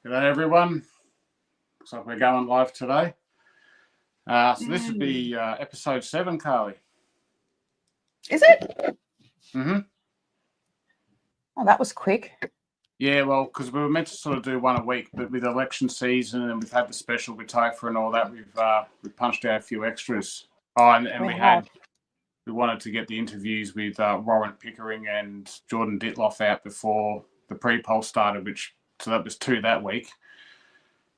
G'day everyone. Looks like we're going live today. So this would be episode 7, Carly. Is it? Mm-hmm. Oh, that was quick. Yeah, well, because we were meant to sort of do one a week, but with election season and we've had the special with Topher and all that, we've punched out a few extras. Oh, and we wanted to get the interviews with Warren Pickering and Jordan Ditloff out before the pre-poll started, so that was 2 that week.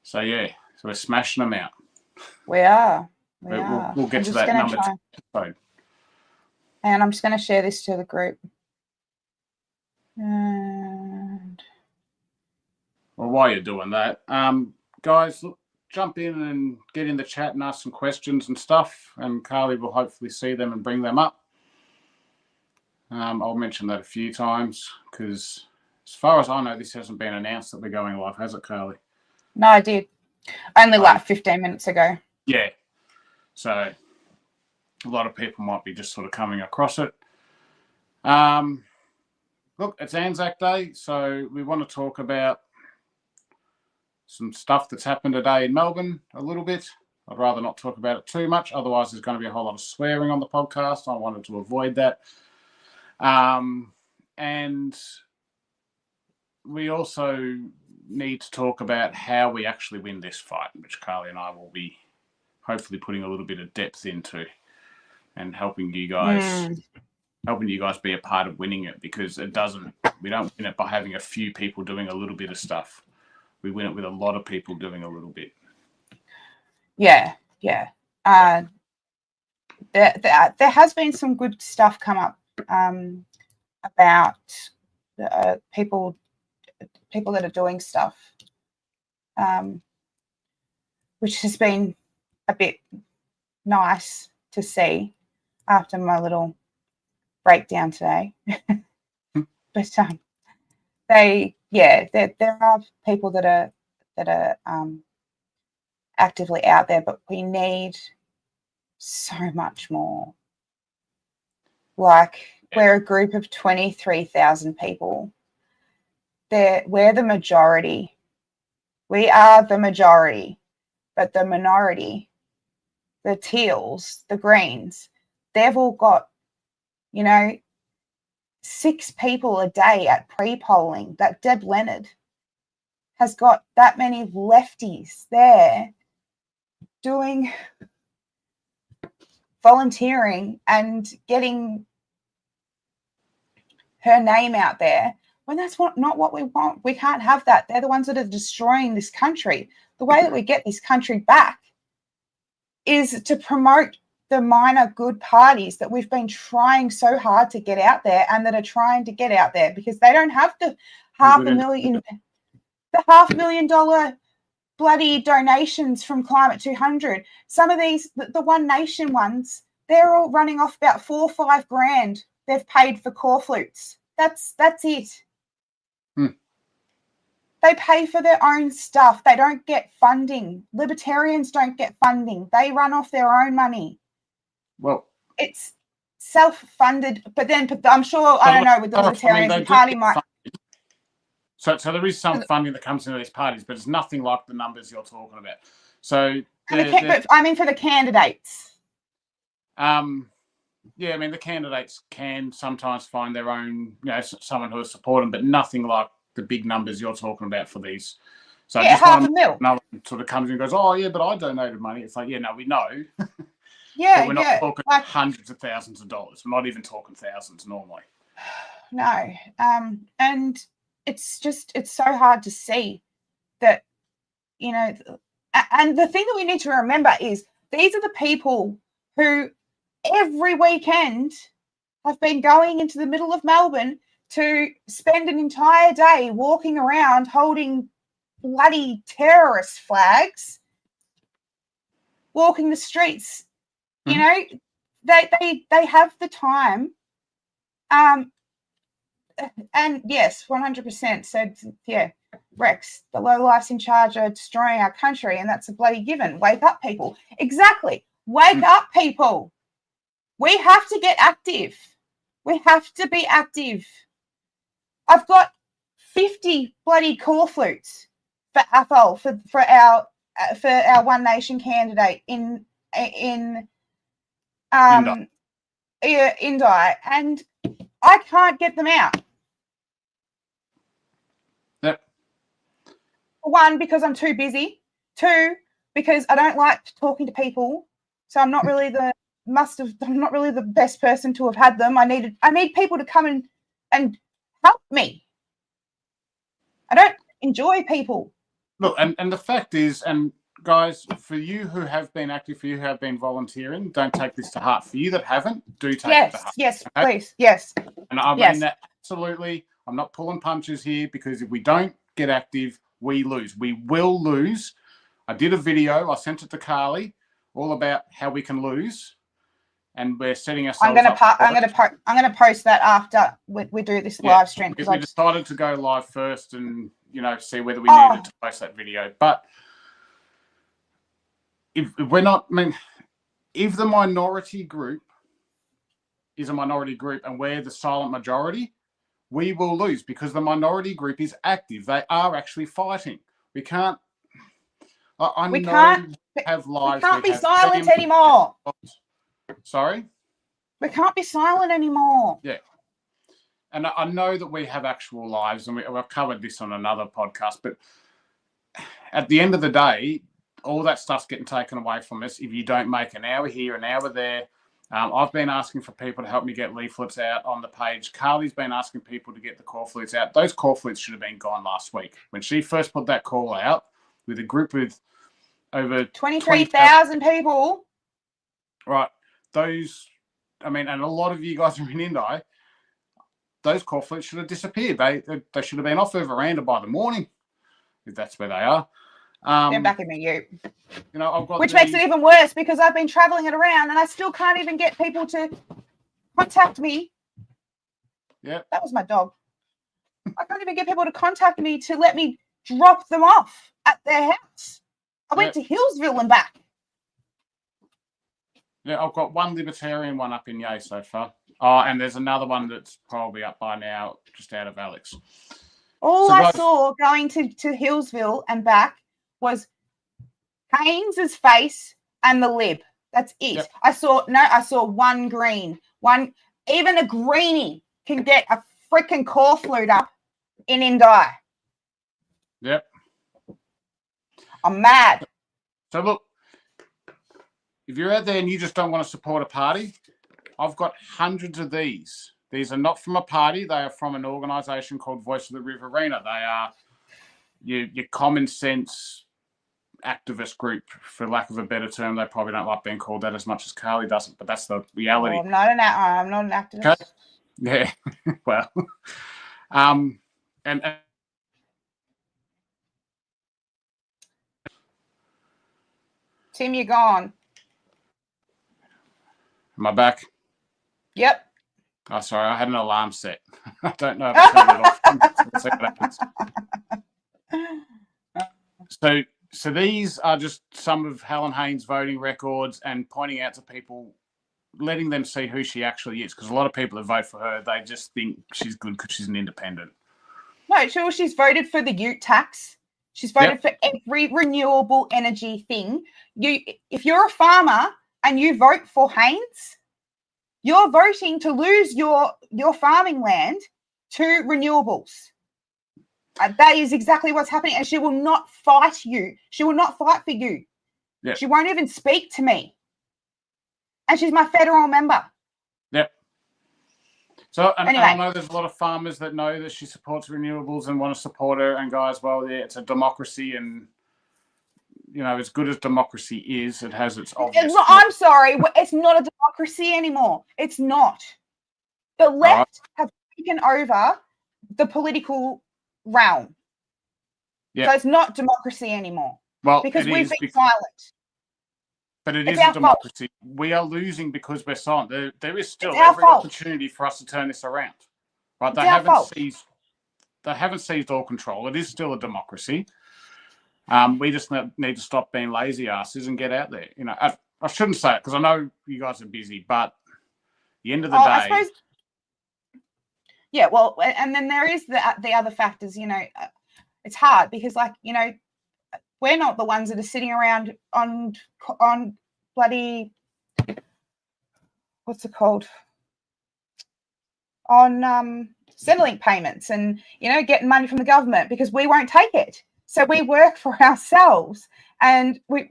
So yeah, so we're smashing them out. We are. We'll get to that number 2 episode. And I'm just going to share this to the group. And well, while you're doing that, guys, look, jump in and get in the chat and ask some questions and stuff, and Carly will hopefully see them and bring them up. I'll mention that a few times because, as far as I know, this hasn't been announced that we're going live, has it, Carly? No, I did. Only like 15 minutes ago. Yeah. So a lot of people might be just sort of coming across it. Look, it's Anzac Day, so we want to talk about some stuff that's happened today in Melbourne a little bit. I'd rather not talk about it too much, otherwise there's going to be a whole lot of swearing on the podcast. I wanted to avoid that. And we also need to talk about how we actually win this fight, which Carly and I will be hopefully putting a little bit of depth into and helping you guys be a part of winning it, because we don't win it by having a few people doing a little bit of stuff. We win it with a lot of people doing a little bit. Yeah. There has been some good stuff come up about people that are doing stuff, which has been a bit nice to see after my little breakdown today. But there are people that are actively out there, but we need so much more. Like, we're a group of 23,000 people. We're the majority. We are the majority, but the minority, the teals, the greens, they've all got, 6 people a day at pre-polling. That Deb Leonard has got that many lefties there doing volunteering and getting her name out there, when that's not what we want. We can't have that. They're the ones that are destroying this country. The way that we get this country back is to promote the minor good parties that we've been trying so hard to get out there and that are trying to get out there, because they don't have the $500,000 bloody donations from Climate 200. Some of these, the One Nation ones, they're all running off about $4 or $5 grand they've paid for core flutes. That's it. They pay for their own stuff. They don't get funding. Libertarians don't get funding. They run off their own money. Well, it's self-funded, but I'm sure, I don't know, with the Libertarians, the party might... So there is some funding that comes into these parties, but it's nothing like the numbers you're talking about. So, but I mean for the candidates. Yeah, I mean the candidates can sometimes find their own, someone who will support them, but nothing like the big numbers you're talking about for these. So yeah, $500,000. Another sort of comes in and goes, oh yeah, but I donated money. It's like, yeah, no, we know. Yeah, but we're not talking hundreds of thousands of dollars. We're not even talking thousands normally. No, and it's so hard to see that, and the thing that we need to remember is these are the people who every weekend have been going into the middle of Melbourne to spend an entire day walking around holding bloody terrorist flags, walking the streets. Mm-hmm. They have the time. And yes, 100% said, yeah, Rex, the lowlifes in charge are destroying our country, and that's a bloody given. Wake up, people. Exactly. Wake up, people. We have to get active. We have to be active. I've got 50 bloody core flutes, for Athol, for our One Nation candidate in Indi, and I can't get them out. Yep. One, because I'm too busy. Two, because I don't like talking to people, so I'm not really I'm not really the best person to have had them. I need people to come and help me. I don't enjoy people. Look, and the fact is, and guys, for you who have been active, for you who have been volunteering, don't take this to heart. For you that haven't, do take it to heart. Yes, Okay? please, yes. And I mean that absolutely. I'm not pulling punches here, because if we don't get active, we lose. We will lose. I did a video. I sent it to Carly, all about how we can lose, and we're setting ourselves up. I'm gonna post that after we do this live stream, because we decided to go live first, and see whether we needed to post that video. But if we're not, if the minority group is a minority group and we're the silent majority, we will lose, because the minority group is active. They are actually fighting. We can't. We can't have lives. We can't be silent anymore. Sorry? We can't be silent anymore. Yeah. And I know that we have actual lives, and we've covered this on another podcast, but at the end of the day, all that stuff's getting taken away from us if you don't make an hour here, an hour there. I've been asking for people to help me get leaflets out on the page. Carly's been asking people to get the call flutes out. Those call flutes should have been gone last week. When she first put that call out with a group with over 23,000 people. Right. Those, and a lot of you guys are in Indi. Those call flutes should have disappeared. They should have been off their veranda by the morning, if that's where they are. They're back in the ute. I've got which makes it even worse, because I've been traveling it around and I still can't even get people to contact me. Yeah. That was my dog. I can't even get people to contact me to let me drop them off at their house. I went to Hillsville and back. Yeah, I've got one libertarian one up in Yea so far. Oh, and there's another one that's probably up by now, just out of Alex. All I saw going to Hillsville and back was Haynes's face and the lib. That's it. Yep. I saw one green. Even a greenie can get a freaking core flute up in Indi. Yep. I'm mad. So look, if you're out there and you just don't want to support a party, I've got hundreds of these. These are not from a party. They are from an organisation called Voice of the Riverina. They are your common sense activist group, for lack of a better term. They probably don't like being called that as much as Carly doesn't, but that's the reality. I'm not an activist. Okay? Yeah. Well, and Tim, you're gone. Am I back? Yep. Oh, sorry. I had an alarm set. I don't know if I turned it off. Let's see what happens. So these are just some of Helen Haynes' voting records, and pointing out to people, letting them see who she actually is. Because a lot of people that vote for her, they just think she's good because she's an independent. No, she's voted for the ute tax. She's voted for every renewable energy thing. If you're a farmer and you vote for Haynes, you're voting to lose your farming land to renewables. That is exactly what's happening. And she will not fight you. She will not fight for you. Yep. She won't even speak to me. And she's my federal member. Yep. So, anyway. And I know there's a lot of farmers that know that she supports renewables and want to support her. And guys, well, yeah, it's a democracy, and as good as democracy is, it has its obvious. I'm sorry, it's not a democracy anymore. It's not. The left have taken over the political realm. Yep. So it's not democracy anymore. Well, because we've been silent. But it is a democracy. We are losing because we're silent. There is still every opportunity for us to turn this around. Right? They haven't seized all control. It is still a democracy. We just need to stop being lazy asses and get out there. I shouldn't say it because I know you guys are busy, but at the end of the day. I suppose, yeah, well, and then there is the other factors. It's hard because, we're not the ones that are sitting around on bloody, what's it called, on Centrelink payments and, you know, getting money from the government, because we won't take it. So we work for ourselves and we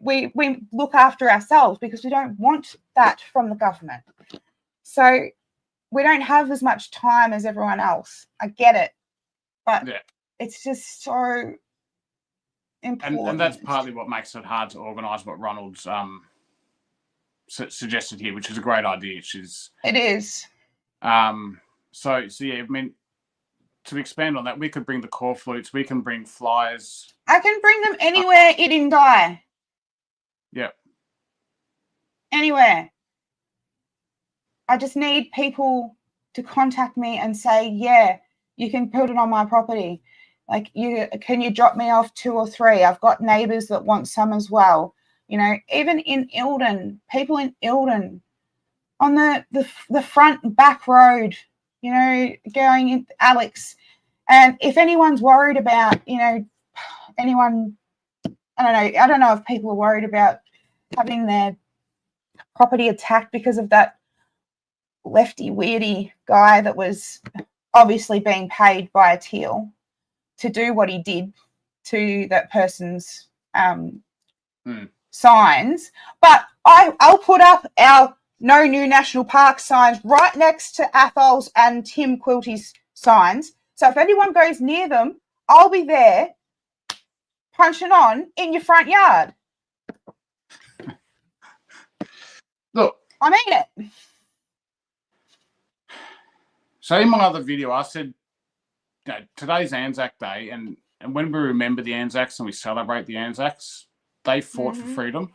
look after ourselves because we don't want that from the government. So we don't have as much time as everyone else. I get it. But it's just so important. And that's partly what makes it hard to organise what Ronald's suggested here, which is a great idea. It is. So yeah, I mean, to expand on that, we could bring the core flutes, we can bring flyers. I can bring them anywhere in Indi. Yep. Anywhere. I just need people to contact me and say, yeah, you can put it on my property. Like, can you drop me off 2 or 3? I've got neighbours that want some as well. You know, even in Ilden, people in Ilden on the front and back road, you know, going in Alex. And if anyone's worried about, you know, anyone, I don't know if people are worried about having their property attacked because of that lefty weirdy guy that was obviously being paid by a teal to do what he did to that person's signs. But I'll put up our no new national park signs right next to Athol's and Tim Quilty's signs. So if anyone goes near them, I'll be there punching on in your front yard. Look, I mean it. So in my other video, I said, you know, today's Anzac Day, and when we remember the Anzacs and we celebrate the Anzacs, they fought for freedom.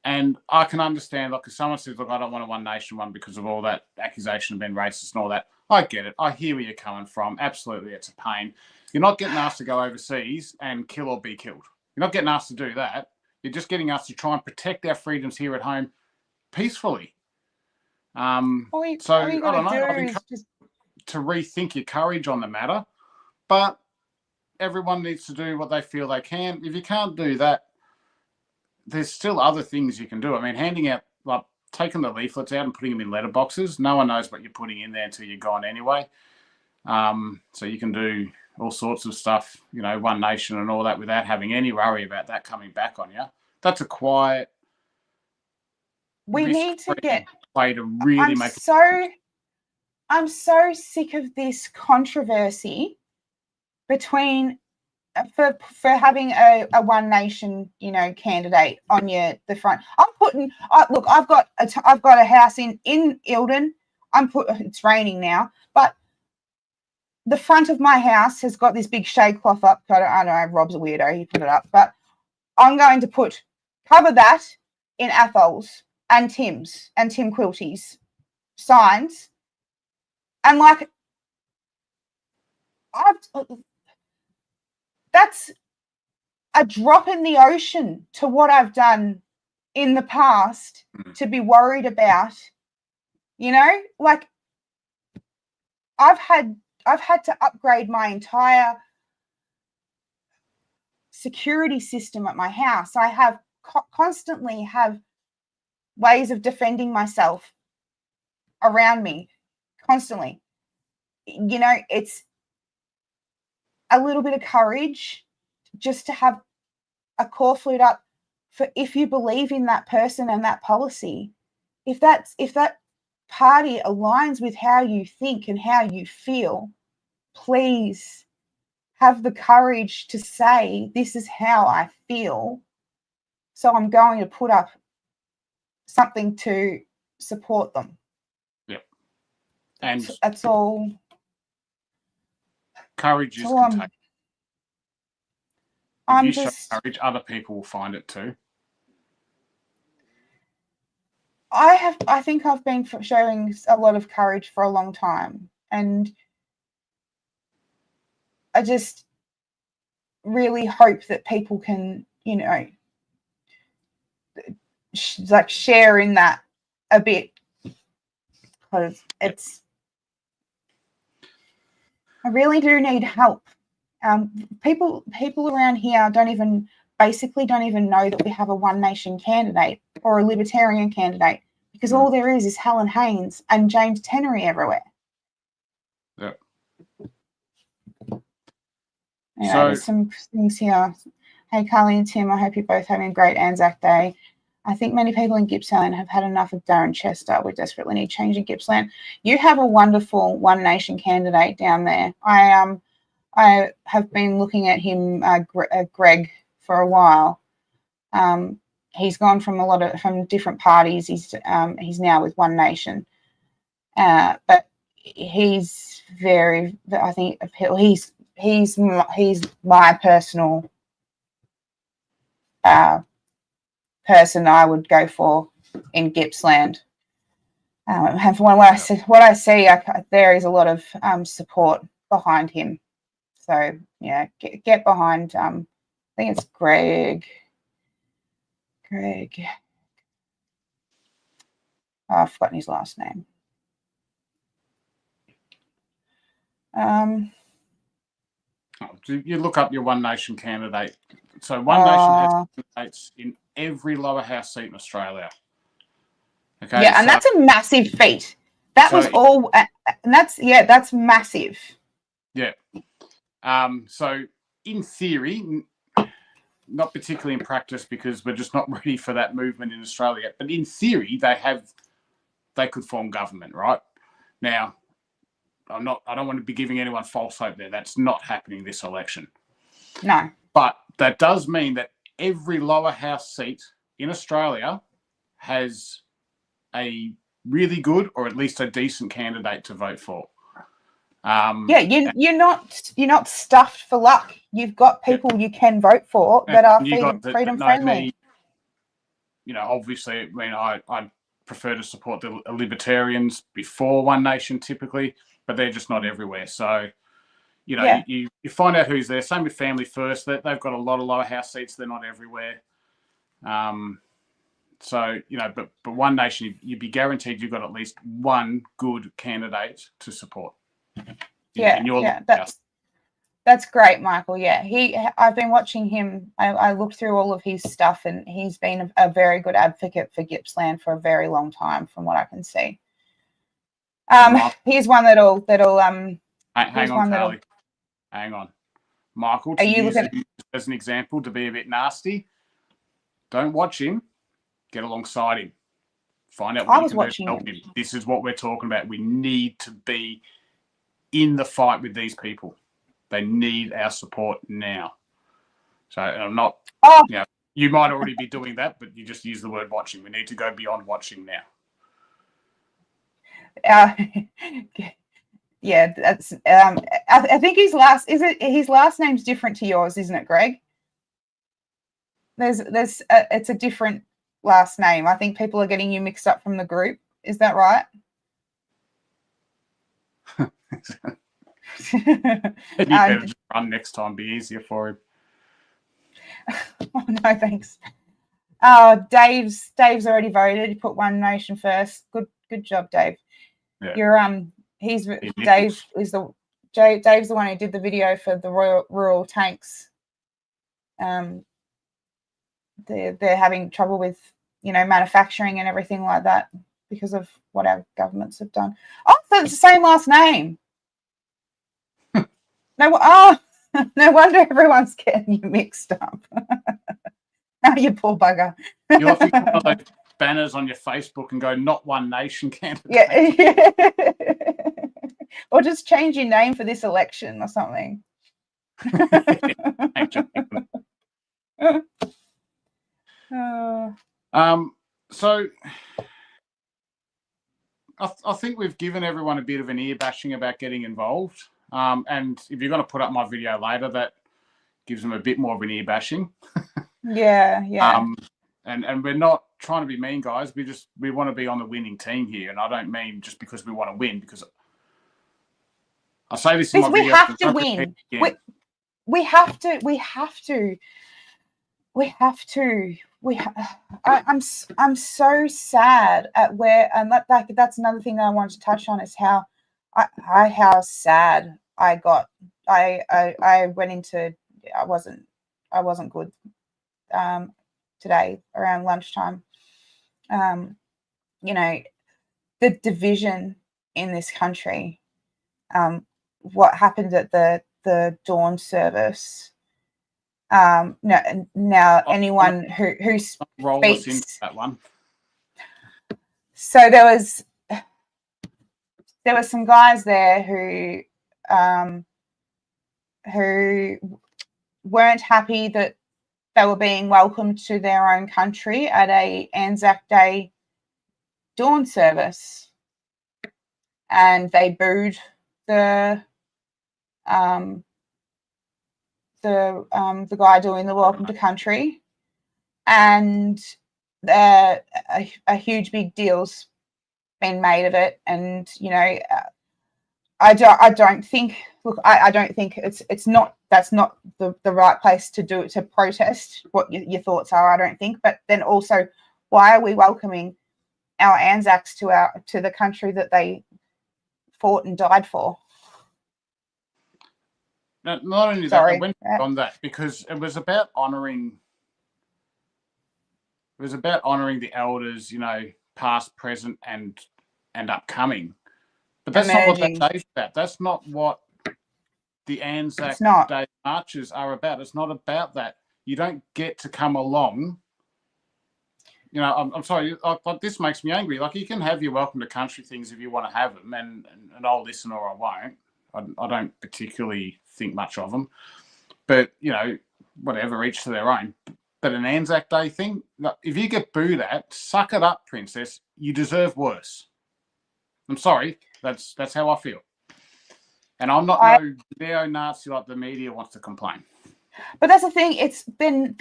And I can understand, like, if someone says, look, I don't want a One Nation one because of all that accusation of being racist and all that. I get it. I hear where you're coming from. Absolutely, it's a pain. You're not getting asked to go overseas and kill or be killed. You're not getting asked to do that. You're just getting asked to try and protect our freedoms here at home peacefully. So I don't know. I've encouraged to rethink your courage on the matter, but everyone needs to do what they feel they can. If you can't do that, there's still other things you can do. I mean, handing out, like, taking the leaflets out and putting them in letter boxes. No one knows what you're putting in there until you're gone anyway. So you can do all sorts of stuff, you know, One Nation and all that, without having any worry about that coming back on you. That's a quiet. We need to get way to really make. I'm so sick of this controversy between for having a One Nation, you know, candidate on the front. Look, I've got a house in Ilden. It's raining now, but the front of my house has got this big shade cloth up. I don't know, Rob's a weirdo, he put it up, but I'm going to cover that in Athol's and Tim's and Tim Quilty's signs. And like, that's a drop in the ocean to what I've done in the past to be worried about, you know, like I've had to upgrade my entire security system at my house. I have constantly have ways of defending myself around me constantly. You know, it's a little bit of courage just to have a core flute up for, if you believe in that person and that policy, if that party aligns with how you think and how you feel, please have the courage to say, this is how I feel, so I'm going to put up something to support them. Yep. And that's all. Courage is contagious. If you show courage, other people will find it too. I think I've been showing a lot of courage for a long time, and I just really hope that people can, you know, like share in that a bit, because I really do need help, People around here don't even know that we have a One Nation candidate or a Libertarian candidate, because all there is Helen Haynes and James Tenery everywhere. Yeah. Anyway, there's some things here. Hey, Carly and Tim, I hope you're both having a great Anzac Day. I think many people in Gippsland have had enough of Darren Chester. We desperately need change in Gippsland. You have a wonderful One Nation candidate down there. I have been looking at him, Greg, for a while. He's gone from different parties. He's now with One Nation, but he's very. I think he's my personal person I would go for in Gippsland. And from what I see, there is a lot of support behind him. So yeah, get behind. I think it's Greg. Oh, I've forgotten his last name. You look up your One Nation candidate. So One Nation has candidates in every lower house seat in Australia. Okay. Yeah, and that's a massive feat. That's massive. Yeah. So in theory, not particularly in practice, because we're just not ready for that movement in Australia yet, but in theory, they could form government, right? Now, I don't want to be giving anyone false hope there. That's not happening this election. No. But that does mean that every lower house seat in Australia has a really good, or at least a decent candidate to vote for. You're not stuffed for luck. You've got people you can vote for that are freedom friendly. Obviously, I mean, I prefer to support the Libertarians before One Nation typically, but they're just not everywhere. So, you find out who's there. Same with Family First. They've got a lot of lower house seats. They're not everywhere. So, but One Nation, you'd be guaranteed you've got at least one good candidate to support. That's great, Michael. Yeah, I've been watching him. I looked through all of his stuff, and he's been a very good advocate for Gippsland for a very long time, from what I can see. Here's one that'll. Hang on, Carly. Hang on, Michael. To use him as an example, to be a bit nasty, don't watch him. Get alongside him. Find out what you can do to help him. This is what we're talking about. We need to be in the fight with these people. They need our support now. So I'm not, you might already be doing that, but you just use the word watching. We need to go beyond watching now. Yeah, that's. I think his last name's different to yours, isn't it, Greg? It's a different last name. I think people are getting you mixed up from the group. Is that right? You better just run next time. Be easier for him. Oh, no, thanks. Dave's already voted. He put One Nation first. Good job, Dave. Yeah. Dave's the one who did the video for the rural tanks. They're having trouble with manufacturing and everything like that because of what our governments have done. Oh, so it's the same last name. No wonder everyone's getting you mixed up. Oh, you poor bugger. You'll have to put one of those banners on your Facebook and go, "Not One Nation candidate." Yeah. Or just change your name for this election or something. So I think we've given everyone a bit of an ear bashing about getting involved. And if you're going to put up my video later, that gives them a bit more of an ear bashing. Yeah. And we're not trying to be mean, guys. We want to be on the winning team here, and I don't mean just because we want to win. Because I say this in my video. We have to win. We have to. I'm so sad at where, and that's another thing that I wanted to touch on is how sad I went into, I wasn't good today around lunchtime. You know, the division in this country, what happened at the dawn service. Now anyone who roll us into speaks. that one. So there were some guys there who weren't happy that they were being welcomed to their own country at a Anzac Day dawn service, and they booed the guy doing the welcome to country, and a huge big deal's been made of it. And I don't think. Look, I don't think that's not the right place to protest what your thoughts are. I don't think. But then also, why are we welcoming our Anzacs to the country that they fought and died for? No, not only that, I went on that because it was about honouring. It was about honouring the elders, past, present, and upcoming. But that's not what that day's about. That's not what the Anzac Day marches are about. It's not about that. You don't get to come along. I'm sorry. This makes me angry. Like, you can have your welcome to country things if you want to have them, and I'll listen or I won't. I don't particularly think much of them, but whatever, each to their own. But an Anzac Day thing, if you get booed at, suck it up, princess. You deserve worse. I'm sorry. That's how I feel. And I'm not no neo-Nazi like the media wants to complain. But that's the thing. It's been.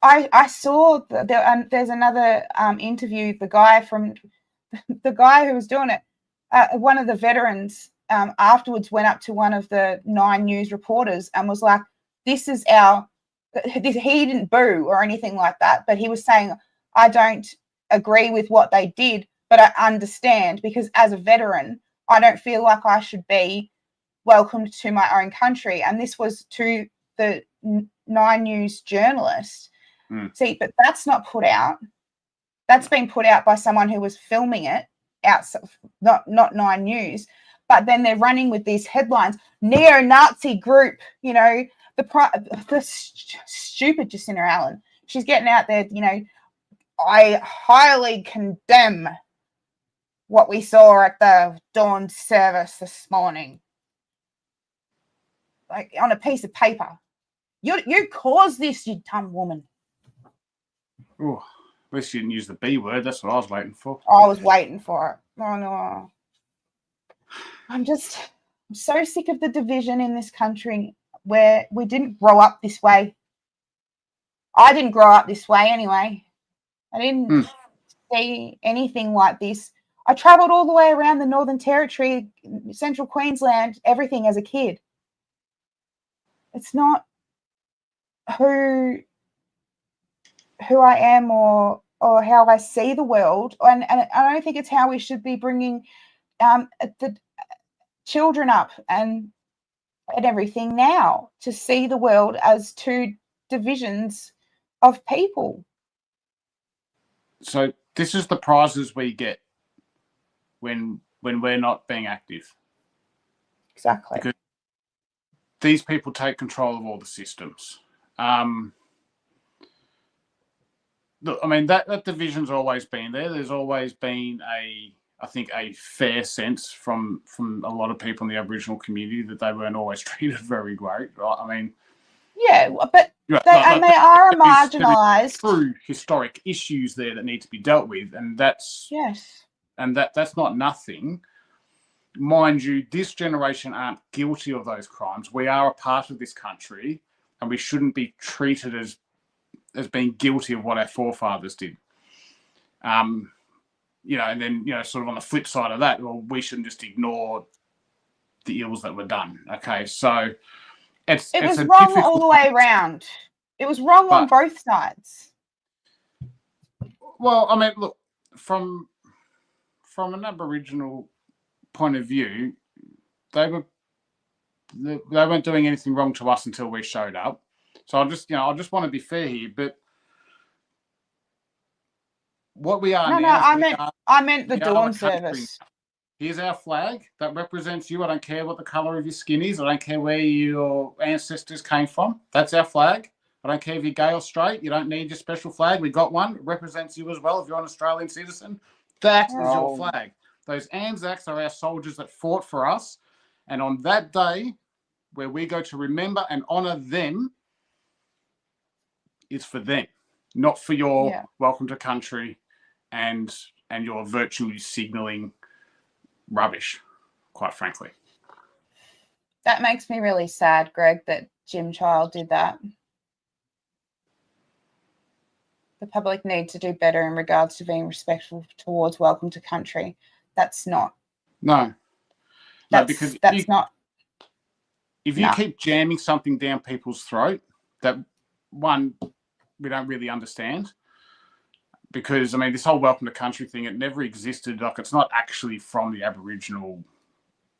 I saw there's another interview. The guy who was doing it, one of the veterans, afterwards went up to one of the 9 News reporters and was like, "This is our." He didn't boo or anything like that, but he was saying, "I don't agree with what they did, but I understand, because as a veteran, I don't feel like I should be welcomed to my own country." And this was to the 9 News journalist. See, but that's not put out. That's been put out by someone who was filming it outside, not 9 News. But then they're running with these headlines: neo-Nazi group, the stupid Jacinta Allen. She's getting out there, I highly condemn what we saw at the dawn service this morning. Like, on a piece of paper. You caused this, you dumb woman. Oh, at least you didn't use the B word. That's what I was waiting for. I was waiting for it. Oh, no. I'm so sick of the division in this country, where we didn't grow up this way. I didn't grow up this way anyway. I didn't see anything like this. I travelled all the way around the Northern Territory, Central Queensland, everything as a kid. It's not who I am or how I see the world, and I don't think it's how we should be bringing the children up and everything now, to see the world as 2 divisions of people. So this is the prizes we get when we're not being active. Exactly. Because these people take control of all the systems. Look, I mean, that division's always been there. There's always been I think a fair sense from a lot of people in the Aboriginal community that they weren't always treated very great, right? I mean, yeah, but they are marginalised. True historic issues there that need to be dealt with, and that's not nothing. Mind you, this generation aren't guilty of those crimes. We are a part of this country, and we shouldn't be treated as being guilty of what our forefathers did. And then, sort of on the flip side of that, well, we shouldn't just ignore the ills that were done. Okay, so it was wrong all the way around. It was wrong on both sides. Well, I mean, look, from an Aboriginal point of view, they were they weren't doing anything wrong to us until we showed up. So I just want to be fair here, but what we are No, now, I meant the we are dawn a country. service. Here's our flag that represents you. I don't care what the colour of your skin is. I don't care where your ancestors came from. That's our flag. I don't care if you're gay or straight. You don't need your special flag. We got one. It represents you as well. If you're an Australian citizen, that is your flag. Those Anzacs are our soldiers that fought for us. And on that day, where we go to remember and honour them, it's for them, not for your welcome to country and your virtue signalling rubbish, quite frankly. That makes me really sad, Greg, that Jim Child did that. The public need to do better in regards to being respectful towards welcome to country. That's not. No. Because that's not. If you keep jamming something down people's throat, that one, we don't really understand. Because, I mean, this whole welcome to country thing, it never existed. Like, it's not actually from the Aboriginal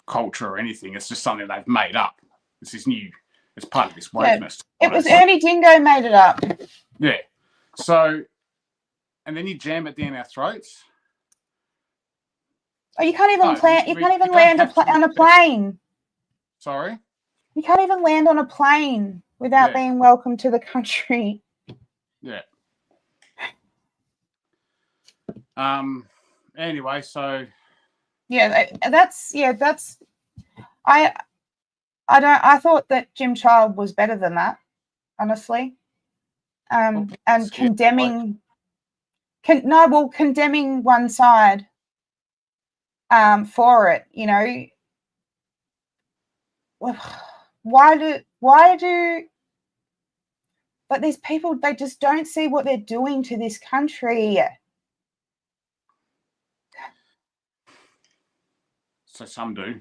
culture or anything. It's just something they've made up. It's this new, it's part of this wokeness. It was Ernie Dingo made it up. Yeah. So, and then you jam it down our throats. Oh, you can't even land on a plane. Sorry? You can't even land on a plane without being welcome to the country. Yeah. Anyway, so I thought that Jim Child was better than that, honestly. And condemning one side for it, you know. Why do but these people, they just don't see what they're doing to this country. So some do.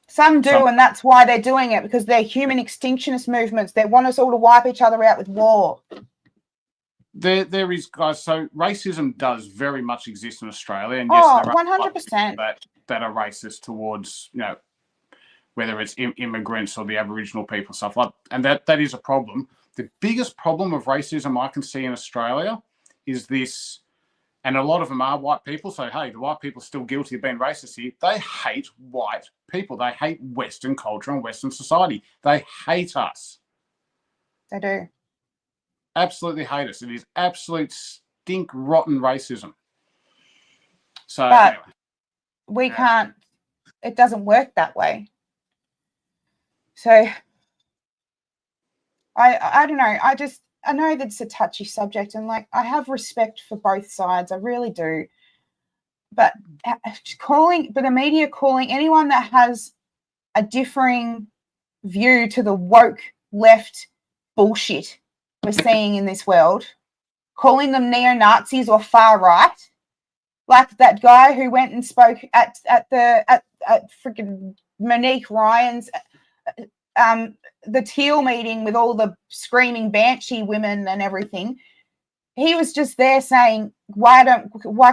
Some do, and that's why they're doing it, because they're human extinctionist movements. They want us all to wipe each other out with war. There is, guys, so racism does very much exist in Australia. And yes, there are 100%. That are racist towards, you know, whether it's immigrants or the Aboriginal people, stuff like that. And that is a problem. The biggest problem of racism I can see in Australia is this, and a lot of them are white people. So, hey, the white people are still guilty of being racist here. They hate white people. They hate Western culture and Western society. They hate us. They do. Absolutely hate us. It is absolute stink rotten racism. So, but anyway. We can't, it doesn't work that way. So, I don't know. I know that it's a touchy subject, and like, I have respect for both sides. I really do. But the media calling anyone that has a differing view to the woke left bullshit we're seeing in this world, calling them neo-Nazis or far right, like that guy who went and spoke at freaking Monique Ryan's the Teal meeting with all the screaming banshee women and everything. He was just there saying, why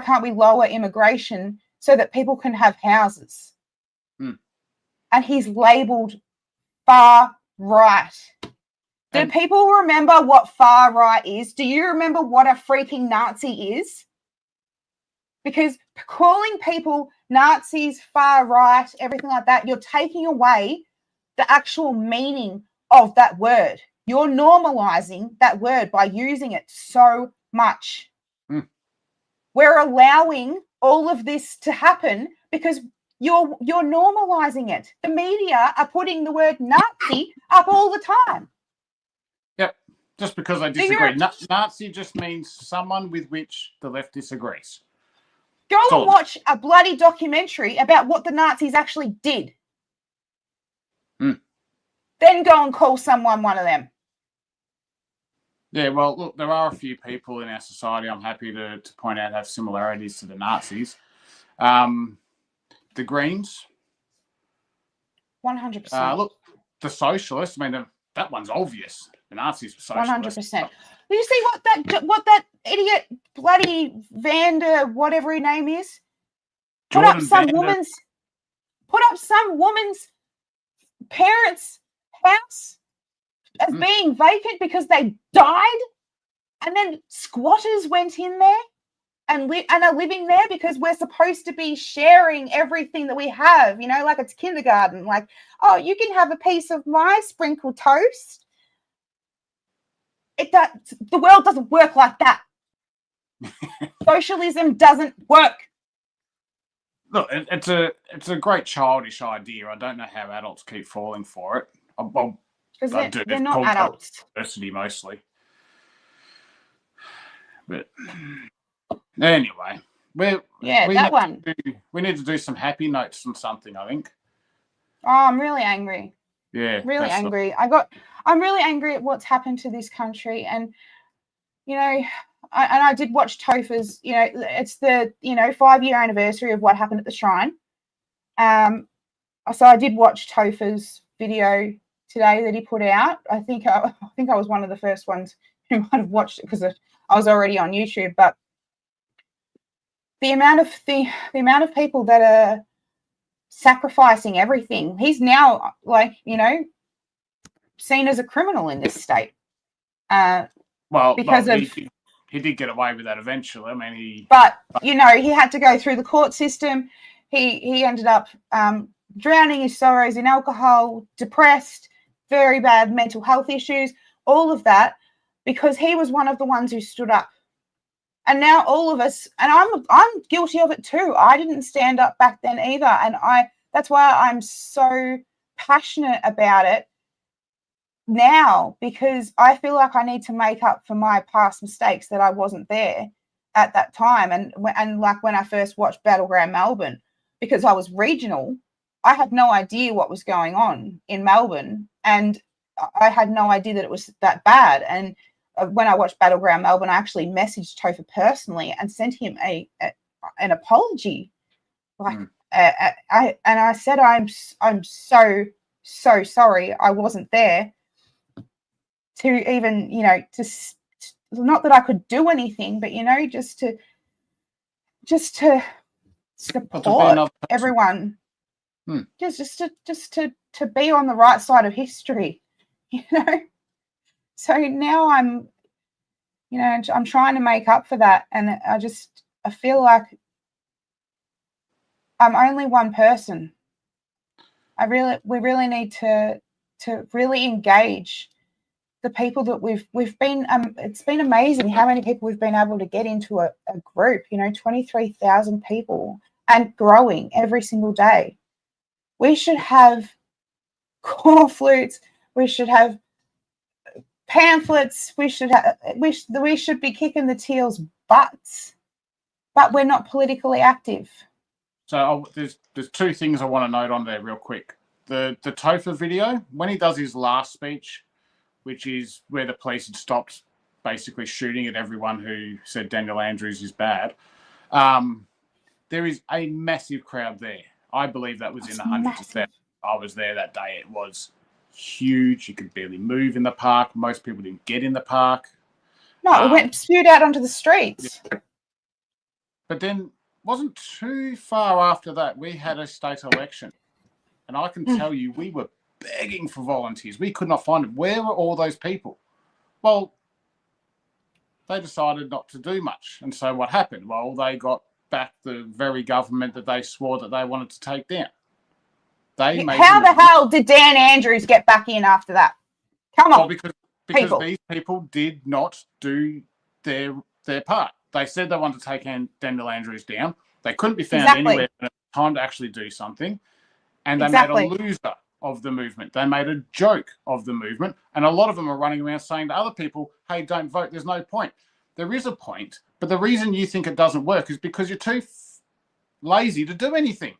can't we lower immigration so that people can have houses? And he's labelled far right. Do people remember what far right is? Do you remember what a freaking Nazi is? Because calling people Nazis, far right, everything like that, you're taking away the actual meaning of that word. You're normalizing that word by using it so much. We're allowing all of this to happen because you're normalizing it. The media are putting the word Nazi up all the time. Yep, just because I disagree. Nazi just means someone with which the left disagrees. Go and watch a bloody documentary about what the Nazis actually did. Then go and call someone one of them. Yeah, well, look, there are a few people in our society, I'm happy to point out, have similarities to the Nazis. The Greens. 100%. Look, the Socialists, I mean, that one's obvious. The Nazis were socialists. 100%. Did you see what that idiot bloody Vander, whatever his name is, put up some woman's parents' house as being vacant because they died, and then squatters went in there and are living there because we're supposed to be sharing everything that we have, you know, like it's kindergarten. Like, oh, you can have a piece of my sprinkled toast. The world doesn't work like that. Socialism doesn't work. Look, it's a great childish idea. I don't know how adults keep falling for it. Well, because they're not adults. Diversity mostly. But anyway, we need to do some happy notes on something, I think. Oh, I'm really angry. Yeah, really angry. I'm really angry at what's happened to this country, and you know, I did watch Topher's. You know, it's the 5-year anniversary of what happened at the shrine. So I did watch Topher's video today that he put out. I think I was one of the first ones who might have watched it because I was already on YouTube. But the amount of people that are sacrificing everything, he's now seen as a criminal in this state. Because he did get away with that eventually. I mean, but he had to go through the court system. He ended up drowning his sorrows in alcohol, depressed, very bad mental health issues, all of that, because he was one of the ones who stood up. And now all of us, and I'm guilty of it too. I didn't stand up back then either, and that's why I'm so passionate about it now, because I feel like I need to make up for my past mistakes that I wasn't there at that time. And like when I first watched Battleground Melbourne, because I was regional, I had no idea what was going on in Melbourne, and I had no idea that it was that bad. And when I watched Battleground Melbourne, I actually messaged Topher personally and sent him an apology. I said, I'm so sorry I wasn't there to even, not that I could do anything, but just to support everyone. Just to be on the right side of history, So now I'm trying to make up for that, and I feel like I'm only one person. We really need to really engage the people that we've been. It's been amazing how many people we've been able to get into a group. 23,000 people and growing every single day. We should have core flutes. We should have pamphlets. We should be kicking the Teals' butts, but we're not politically active. So there's two things I want to note on there real quick. The Topher video, when he does his last speech, which is where the police had stopped basically shooting at everyone who said Daniel Andrews is bad, there is a massive crowd there. I believe that was in the hundreds of thousands. I was there that day. It was huge. You could barely move in the park. Most people didn't get in the park. No, we went spewed out onto the streets. Yeah. But then, wasn't too far after that, we had a state election. And I can tell you, we were begging for volunteers. We could not find them. Where were all those people? Well, they decided not to do much. And so what happened? Well, they got back the very government that they swore that they wanted to take down. How the hell did Dan Andrews get back in after that? Come on. Well, because these people did not do their part. They said they wanted to take Daniel Andrews down. They couldn't be found anywhere in time to actually do something. And they made a loser of the movement. They made a joke of the movement. And a lot of them are running around saying to other people, hey, don't vote. There's no point. There is a point. But the reason you think it doesn't work is because you're too lazy to do anything.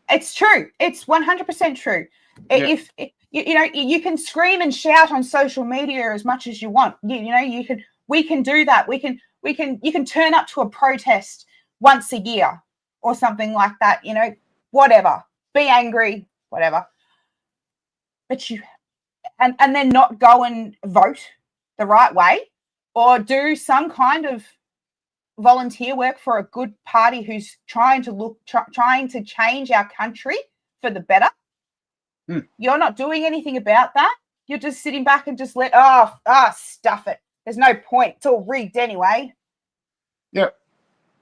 It's true. It's 100% true. Yeah. If you can scream and shout on social media as much as you want. We can do that. You can turn up to a protest once a year or something like that. Whatever. Be angry, whatever. But and then not go and vote the right way or do some kind of volunteer work for a good party who's trying to change our country for the better. You're not doing anything about that. You're just sitting back and just stuff it. There's no point. It's all rigged anyway. Yep.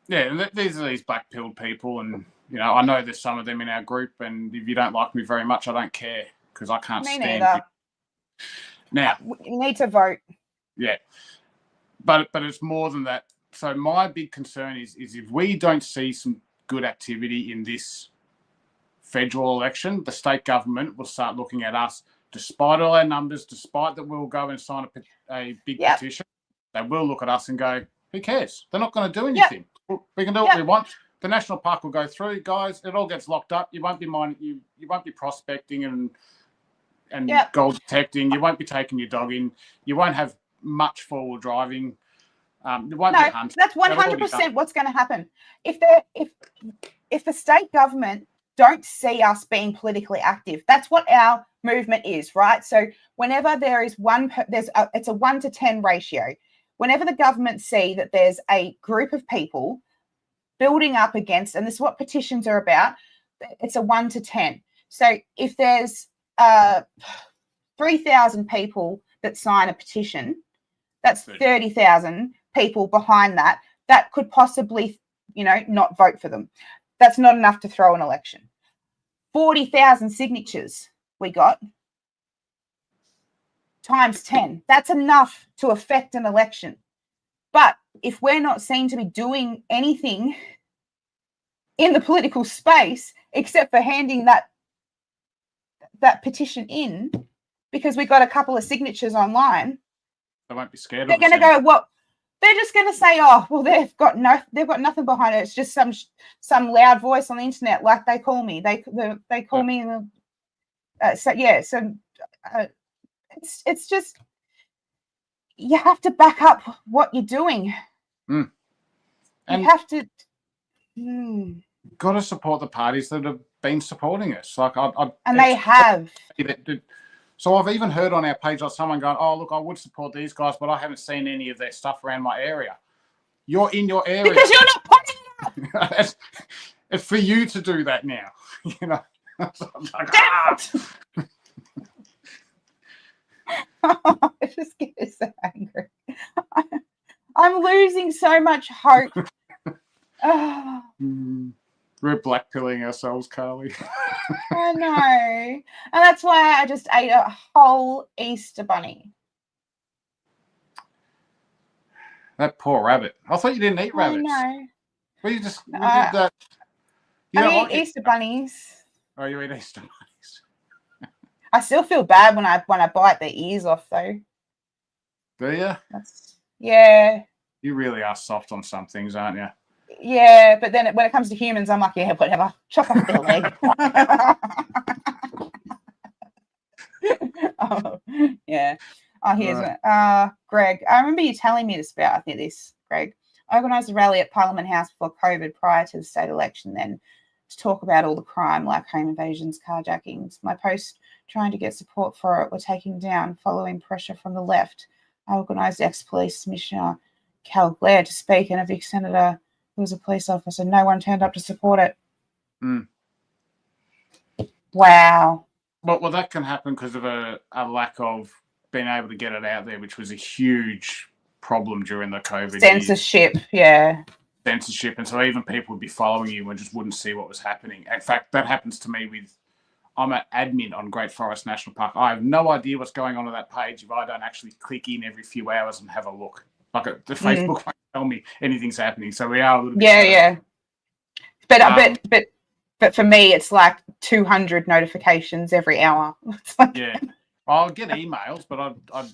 Yeah, these are these black-pilled people, and I know there's some of them in our group, and if you don't like me very much, I don't care, because I can't stand you. Now, you need to vote. Yeah, but it's more than that. So my big concern is if we don't see some good activity in this federal election, the state government will start looking at us, despite all our numbers, despite that we'll go and sign a big petition. They will look at us and go, who cares? They're not going to do anything. We can do what we want. The national park will go through, guys. It all gets locked up. You won't be mining. You won't be prospecting and gold detecting. You won't be taking your dog in. You won't have much forward driving. You won't be hunting. That's 100% what's going to happen. If the state government don't see us being politically active, that's what our movement is, right? So whenever there is it's a 1 to 10 ratio. Whenever the government see that there's a group of people building up against, and this is what petitions are about, it's a 1 to 10. So if there's 3,000 people that sign a petition, that's 30,000 people behind that could possibly, not vote for them. That's not enough to throw an election. 40,000 signatures we got times 10. That's enough to affect an election. But if we're not seen to be doing anything in the political space except for handing that petition in because we got a couple of signatures online, they won't be scared. They're going to go, well, they're just going to say, oh, well, they've got nothing behind it. It's just some loud voice on the internet, like they call me. They call me. It's just, you have to back up what you're doing. And you have to. Got to support the parties that have been supporting us. They have. So I've even heard on our page like someone going, oh, look, I would support these guys, but I haven't seen any of their stuff around my area. You're in your area. Because you're not putting it up. It's for you to do that now. So I just get so angry. I'm losing so much hope. We're blackpilling ourselves, Carly. I know. And that's why I just ate a whole Easter bunny. That poor rabbit. I thought you didn't eat rabbits. I know. Well, you did that. I eat Easter bunnies. Oh, you eat Easter bunnies. I still feel bad when I bite their ears off, though. Do you? Yeah. You really are soft on some things, aren't you? Yeah, but then when it comes to humans, I'm like, yeah, whatever. Chop off their leg. Yeah. Oh, here's Greg. I remember you telling me about this, Greg. I organised a rally at Parliament House before COVID prior to the state election then to talk about all the crime like home invasions, carjackings. My post trying to get support for it were taken down following pressure from the left. I organised ex-police Commissioner Cal Blair to speak and a Vic Senator who was a police officer. No one turned up to support it. Wow. Well, that can happen because of a lack of being able to get it out there, which was a huge problem during the COVID censorship years. Censorship, and so even people would be following you and just wouldn't see what was happening. In fact, that happens to me I'm an admin on Great Forest National Park. I have no idea what's going on that page if I don't actually click in every few hours and have a look. Like the Facebook won't tell me anything's happening, so we are a little bit. Yeah. But for me, it's like 200 notifications every hour. Yeah, I'll get emails, but I'd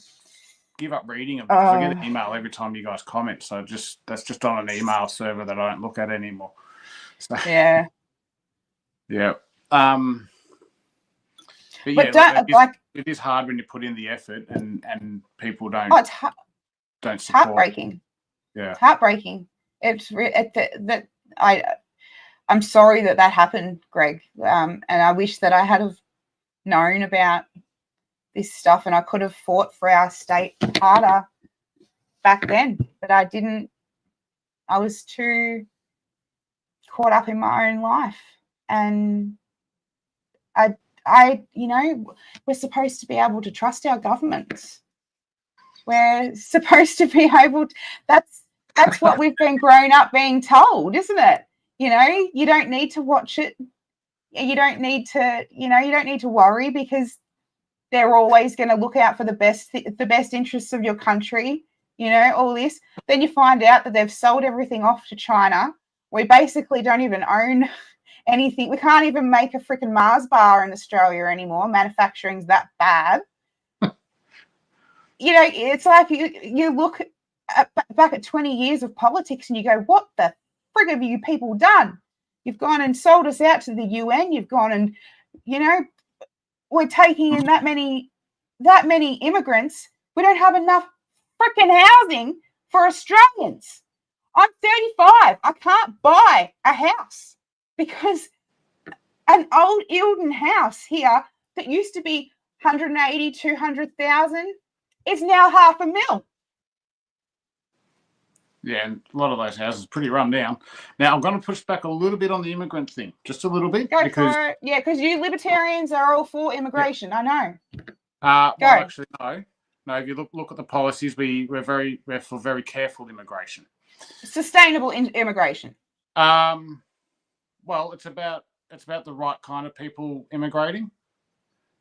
give up reading them because I get an email every time you guys comment. So that's just on an email server that I don't look at anymore. So, yeah. But it is hard when you put in the effort and people don't. Don't support. Heartbreaking. Yeah. Heartbreaking. I'm sorry that happened, Greg. And I wish that I had have known about this stuff and I could have fought for our state harder back then, but I didn't. I was too caught up in my own life, and we're supposed to be able to trust our governments. We're supposed to be able to, that's what we've been grown up being told, isn't it? You don't need to watch it. You don't need to worry, because they're always going to look out for the best interests of your country, all this. Then you find out that they've sold everything off to China. We basically don't even own anything. We can't even make a freaking Mars bar in Australia anymore. Manufacturing's that bad. It's like you look back at 20 years of politics and you go, what the frig have you people done? You've gone and sold us out to the UN. You've gone and, we're taking in that many immigrants. We don't have enough freaking housing for Australians. I'm 35. I can't buy a house because an old Eildon house here that used to be 180, 200,000 is now $500,000. Yeah, and a lot of those houses are pretty run down. Now, I'm going to push back a little bit on the immigrant thing, just a little bit. Go for it. Yeah, because you libertarians are all for immigration. Yeah. I know. Well, actually, no. No, if you look at the policies, we're for very careful immigration. Sustainable immigration. Well, it's about the right kind of people immigrating.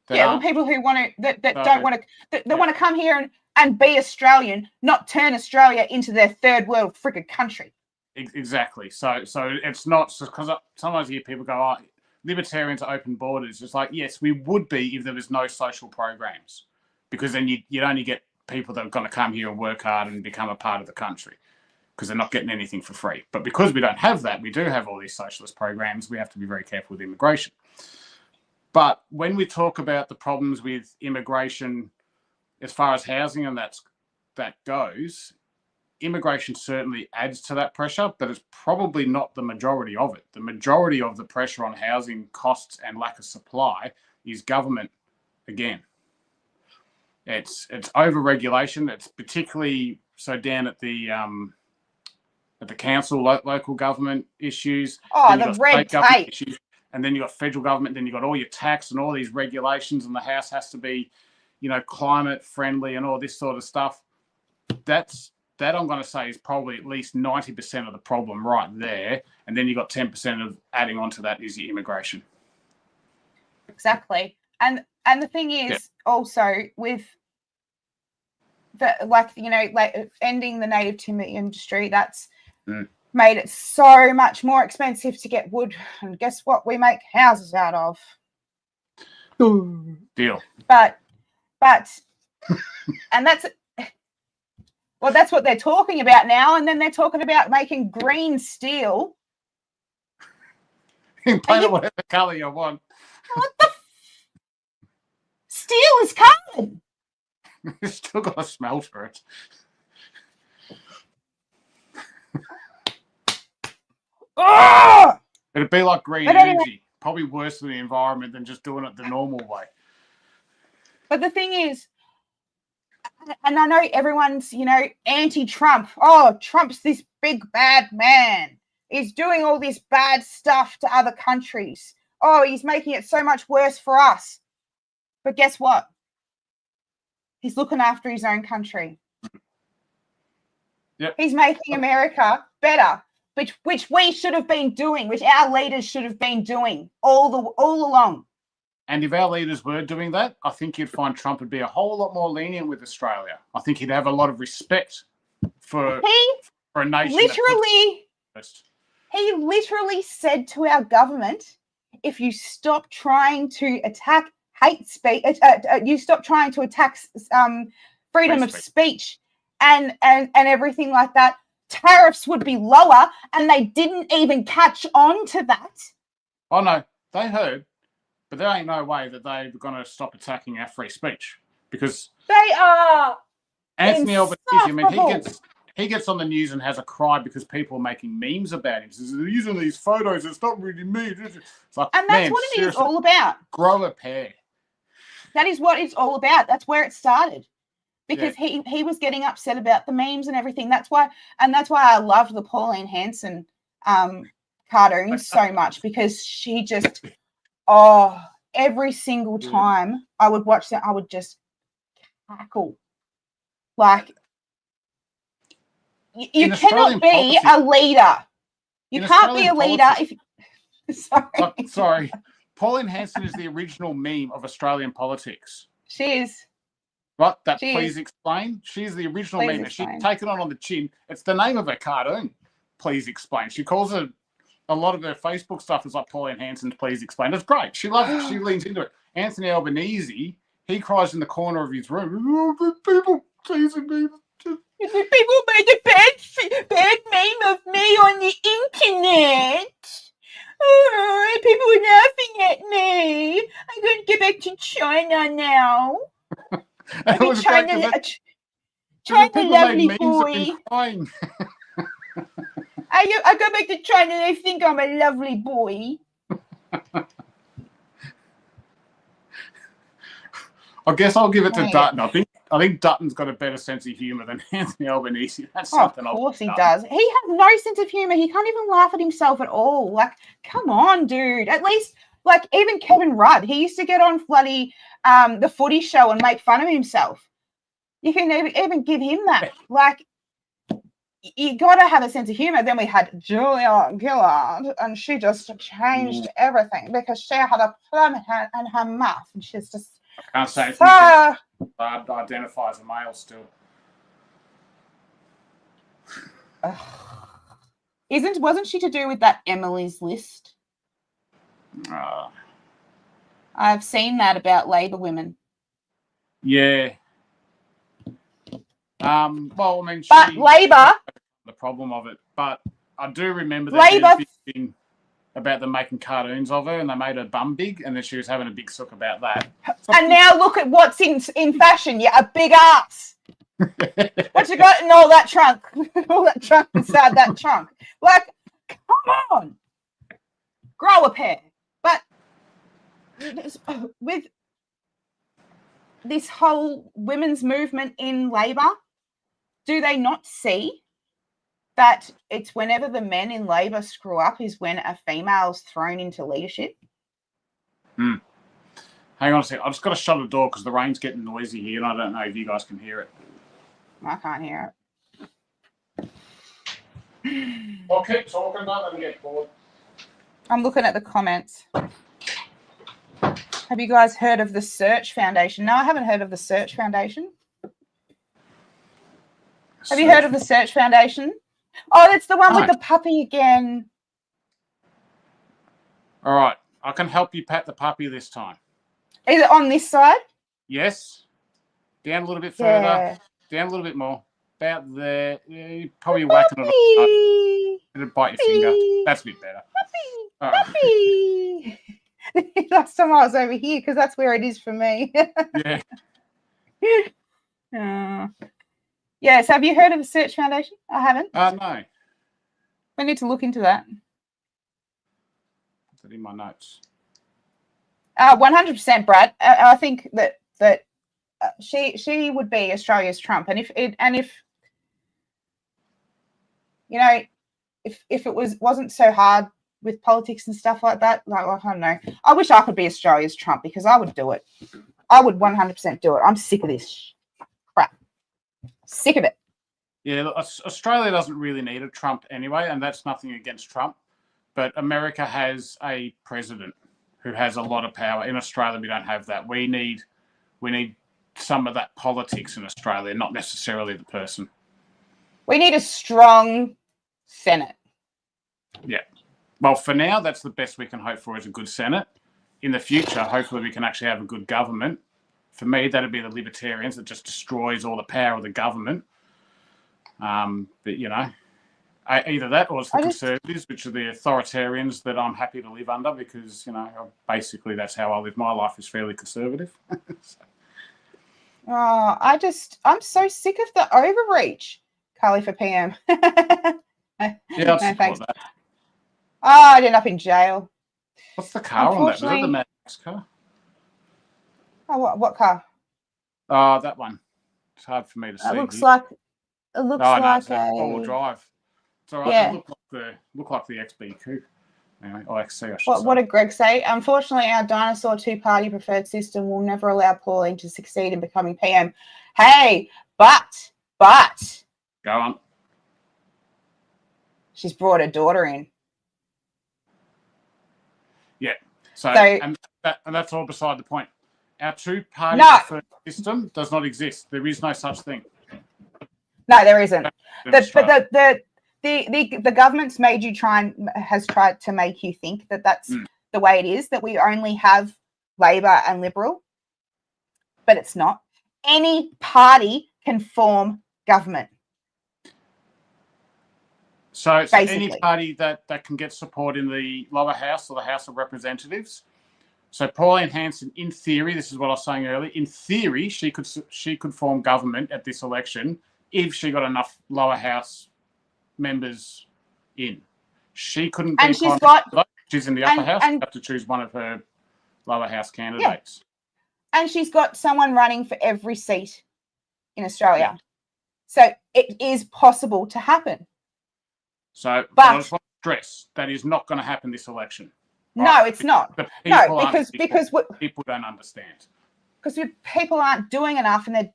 People who want to don't want to want to come here and be Australian, not turn Australia into their third world freaking country. Exactly. So it's not, because sometimes you hear people go, "Oh, libertarians are open borders." It's like, yes, we would be if there was no social programs, because then you'd only get people that are going to come here and work hard and become a part of the country, because they're not getting anything for free. But because we don't have that, we do have all these socialist programs. We have to be very careful with immigration. But when we talk about the problems with immigration, as far as housing and that goes, immigration certainly adds to that pressure, but it's probably not the majority of it. The majority of the pressure on housing costs and lack of supply is government again. It's over-regulation. It's particularly so down at the council, local government issues. Oh, the red tape. Issues. And then you've got federal government, then you've got all your tax and all these regulations, and the house has to be, climate friendly and all this sort of stuff. That I'm going to say is probably at least 90% of the problem right there. And then you've got 10% of adding on to that is your immigration. Exactly. And the thing is also with ending the native timber industry, that's made it so much more expensive to get wood, and guess what we make houses out of? Deal. But and that's what they're talking about now, and then they're talking about making green steel. You can paint it whatever colour you want. What the steel is carbon. You've still got to smelter it. Oh! It'd be like green energy. Probably worse for the environment than just doing it the normal way. But the thing is, and I know everyone's, anti-Trump. Oh, Trump's this big bad man. He's doing all this bad stuff to other countries. Oh, he's making it so much worse for us. But guess what? He's looking after his own country. Yep. He's making America better, which we should have been doing, which our leaders should have been doing all along. And if our leaders were doing that, I think you'd find Trump would be a whole lot more lenient with Australia. I think he'd have a lot of respect for a nation. He literally said to our government, if you stop trying to attack hate speech, you stop trying to attack freedom of speech and everything like that, tariffs would be lower, and they didn't even catch on to that. Oh, no, they heard. But there ain't no way that they're going to stop attacking our free speech, because they are. Anthony Albanese, I mean, he gets on the news and has a cry because people are making memes about him. He says, they're using these photos. It's not really me. It's like, and that's what it is all about. Grow a pair. That is what it's all about. That's where it started, because he was getting upset about the memes and everything. That's why I loved the Pauline Hanson cartoons so much, because she just. Oh, every single time I would watch that, I would just cackle. Like, you cannot be a leader. You can't be a leader if. Sorry. Pauline Hanson is the original meme of Australian politics. She is. What? That Please Explain? She's the original meme. She's taken on the chin. It's the name of her cartoon. Please Explain. She calls it a lot of her Facebook stuff is like Pauline Hanson's Please Explain. It's great. She loves it. She leans into it. Anthony Albanese, he cries in the corner of his room. Oh, people teasing me. People made a bad meme of me on the internet. Oh, people are laughing at me. I'm going to go back to China now. China, lovely boy. I go back to China and they think I'm a lovely boy. I guess I'll give it to Dutton. I think Dutton's got a better sense of humour than Anthony Albanese. That's something. Of course he does. He has no sense of humour. He can't even laugh at himself at all. Like, come on, dude. At least, like, even Kevin Rudd, he used to get on bloody the Footy Show and make fun of himself. You can even give him that. Like, you got to have a sense of humour. Then we had Julia Gillard, and she just changed everything because she had a plum in her mouth, and she's just. I can't say anything. Identify as a male still. Wasn't she to do with that Emily's List? I've seen that about Labor women. Yeah. Well, I mean, but Labor, the problem of it. But I do remember that Labor big thing about them making cartoons of her, and they made her bum big, and then she was having a big sook about that. And now look at what's in fashion. Yeah, a big ass. What you got in all that trunk? All that trunk inside that trunk. Like, come on, grow a pair. But with this whole women's movement in Labor, do they not see that it's whenever the men in Labor screw up is when a female's thrown into leadership? Hang on a second. I've just got to shut the door because the rain's getting noisy here, and I don't know if you guys can hear it. I can't hear it. I'll keep talking, don't let me get bored. I'm looking at the comments. Have you guys heard of the Search Foundation? No, I haven't heard of the Search Foundation. Have you heard of the Search Foundation? Oh, that's the one with the puppy again. All right. I can help you pat the puppy this time. Is it on this side? Yes. Down a little bit further. Yeah. Down a little bit more. About there. Yeah, you're probably whacking it. It'll bite your finger. That's a bit better. Puppy. Last time I was over here because that's where it is for me. Yeah. Yes, have you heard of the Search Foundation? I haven't. No. We need to look into that. Put that in my notes. 100%, Brad. I think that she would be Australia's Trump, and if you know, if it wasn't so hard with politics and stuff like that, like I don't know. I wish I could be Australia's Trump because I would do it. I would 100% do it. I'm sick of this crap. Sick of it. Yeah, Australia doesn't really need a Trump anyway, and that's nothing against Trump. But America has a president who has a lot of power. In Australia, we don't have that. We need some of that politics in Australia, not necessarily the person. We need a strong Senate. Yeah. Well, for now, that's the best we can hope for is a good Senate. In the future, hopefully we can actually have a good government. For me, that'd be the Libertarians that just destroys all the power of the government. But, you know, either that or it's the Conservatives, which are the authoritarians that I'm happy to live under because, you know, basically that's how I live my life is fairly conservative. I'm so sick of the overreach. Carly for PM. Yeah, I'll support that. Oh, I'd end up in jail. What's the car on that? Was that the Mad Max car? Oh, what car? Oh, that one. It's hard for me to see. It looks like it's a four-wheel drive. It's all right. Yeah. It look like the XB Coupe. Anyway, I should What say. did Greg say? Unfortunately, our dinosaur two-party preferred system will never allow Pauline to succeed in becoming PM. Hey, but Go on. she's brought her daughter in. Yeah. So and that's all beside the point. Our two-party preferred system does not exist. There is no such thing. No, there isn't. The government's made you has tried to make you think that that's the way it is, that we only have Labor and Liberal, but it's not. Any party can form government. So any party that can get support in the lower house or the House of Representatives. So Pauline Hanson, in theory, this is what I was saying earlier, in theory, she could form government at this election if she got enough lower house members in. She couldn't be she's in the upper house. She'd have to choose one of her lower house candidates. Yeah. And she's got someone running for every seat in Australia. Yeah. So it is possible to happen. So but I just want to stress that is not going to happen this election. Right? No, it's not. No, because people don't understand. Because people aren't doing enough, and they're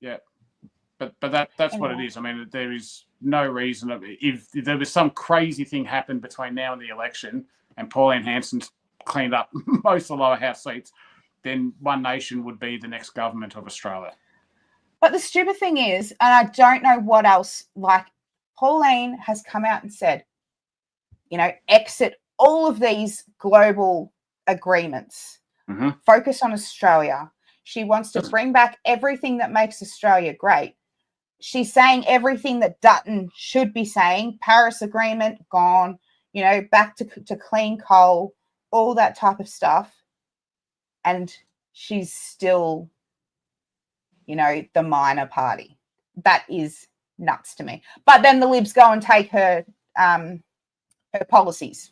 yeah. But that's what it is. I mean, there is no reason. If there was some crazy thing happened between now and the election, and Pauline Hanson's cleaned up most of the lower house seats, then One Nation would be the next government of Australia. But the stupid thing is, and I don't know what else, like Pauline has come out and said, exit all of these global agreements, focus on Australia. She wants to bring back everything that makes Australia great. She's saying everything that Dutton should be saying. Paris Agreement, gone, back to clean coal, all that type of stuff. And she's still, the minor party. That is nuts to me. But then the Libs go and take her policies.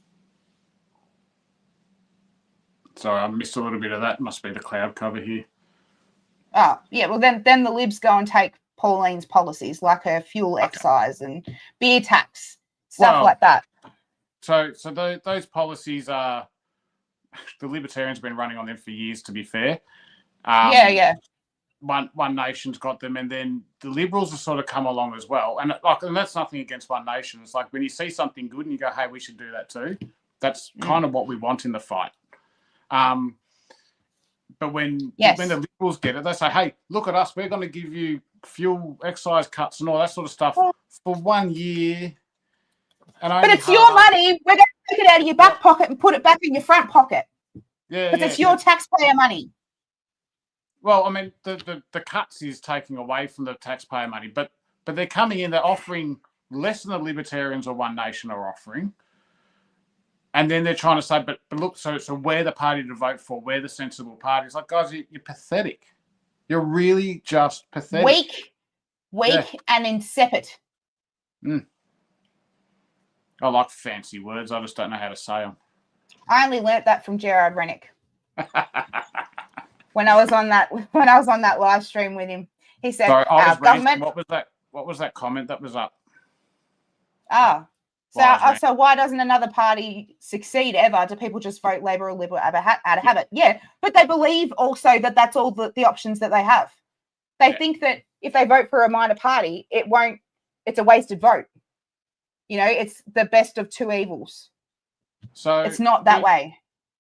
Sorry, I missed a little bit of that. Must be the cloud cover here. Oh, yeah. Well, then the Libs go and take Pauline's policies, like her fuel excise and beer tax, stuff like that. So those policies are, the Libertarians have been running on them for years, to be fair. Yeah. One Nation's got them, and then the Liberals have sort of come along as well. And that's nothing against One Nation. It's like when you see something good and you go, hey, we should do that too. That's kind of what we want in the fight. But when the Liberals get it, they say, hey, look at us. We're going to give you fuel excise cuts and all that sort of stuff for 1 year. But it's your money. We're going to take it out of your back pocket and put it back in your front pocket. Yeah, because it's your taxpayer money. Well, I mean, the cuts is taking away from the taxpayer money, but they're coming in, they're offering less than the Libertarians or One Nation are offering. And then they're trying to say, but look, so we're the party to vote for. We're the sensible party. It's like, guys, you're pathetic. You're really just pathetic. Weak and insipid. I like fancy words. I just don't know how to say them. I only learnt that from Gerard Rennick. When I was on that live stream with him, he said, "Sorry, I was government." What was that comment that was up? Oh, so why doesn't another party succeed ever? Do people just vote Labor or Liberal out of habit? Yeah, but they believe also that that's all the options that they have. They think that if they vote for a minor party, it's a wasted vote. It's the best of two evils. So it's not that way.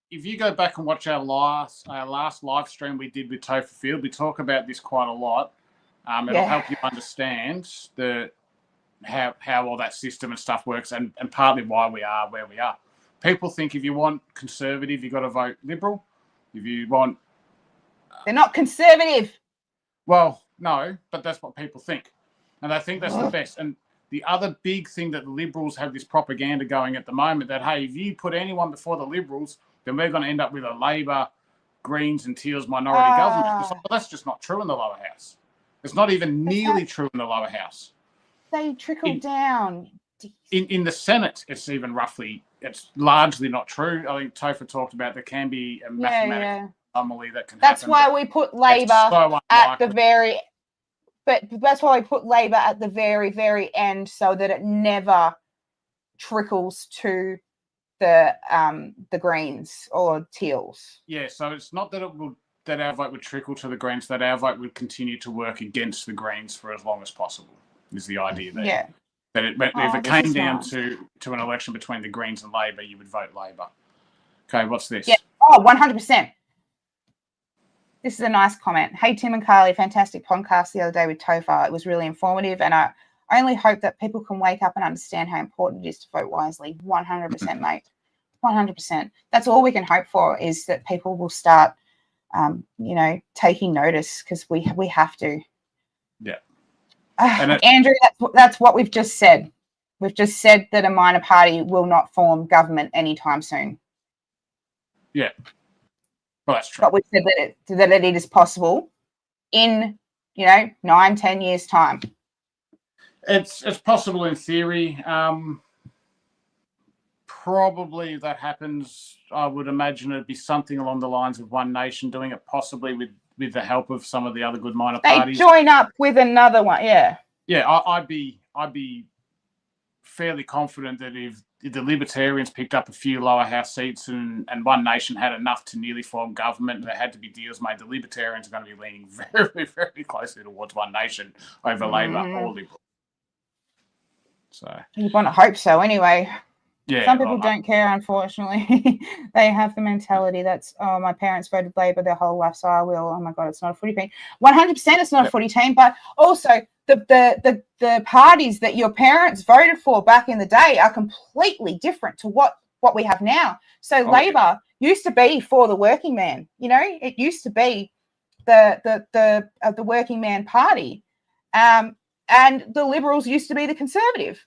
If you go back and watch our last live stream we did with Topher Field, we talk about this quite a lot. It'll help you understand how all that system and stuff works, and partly why we are where we are. People think if you want conservative, you've got to vote Liberal. If you want... They're not conservative. Well, no, but that's what people think. And they think that's the best. And the other big thing that the Liberals have this propaganda going at the moment, that, hey, if you put anyone before the Liberals, then we're going to end up with a Labor, Greens and Teals minority government. It's like, well, that's just not true in the lower house. It's not even nearly true in the lower house. They trickle down. In the Senate, it's largely not true. I think Topher talked about there can be a mathematical anomaly that can happen. That's why we put Labor at the very... But that's why we put Labor at the very, very end, so that it never trickles to the Greens or Teals. Yeah, so it's not that that our vote would trickle to the Greens, that our vote would continue to work against the Greens for as long as possible, is the idea there. Yeah. That if it came down to an election between the Greens and Labor, you would vote Labor. Okay, what's this? Yeah. Oh, 100%. This is a nice comment. Hey, Tim and Carly, fantastic podcast the other day with Topher. It was really informative, and I only hope that people can wake up and understand how important it is to vote wisely. 100%, mate. 100%. That's all we can hope for, is that people will start, taking notice, because we have to. Yeah. Andrew, that's what we've just said. We've just said that a minor party will not form government anytime soon. Yeah. Well, that's true. But we've said that it is possible in 9-10 years' time. It's possible in theory. Probably if that happens, I would imagine it'd be something along the lines of One Nation doing it, possibly with the help of some of the other good minor parties. They join up with another one, yeah. Yeah, I'd be fairly confident that if the Libertarians picked up a few lower house seats and One Nation had enough to nearly form government, and there had to be deals made, the Libertarians are going to be leaning very, very closely towards One Nation over Labor or Liberal. So you want to hope so, anyway. Yeah, some people don't care, unfortunately. They have the mentality that's, oh, my parents voted Labor their whole life, so I will. Oh my God, it's not a footy team. 100% it's not a footy team, but also the parties that your parents voted for back in the day are completely different to what we have now. So Labor used to be for the working man. It used to be the working man party, and the Liberals used to be the Conservative.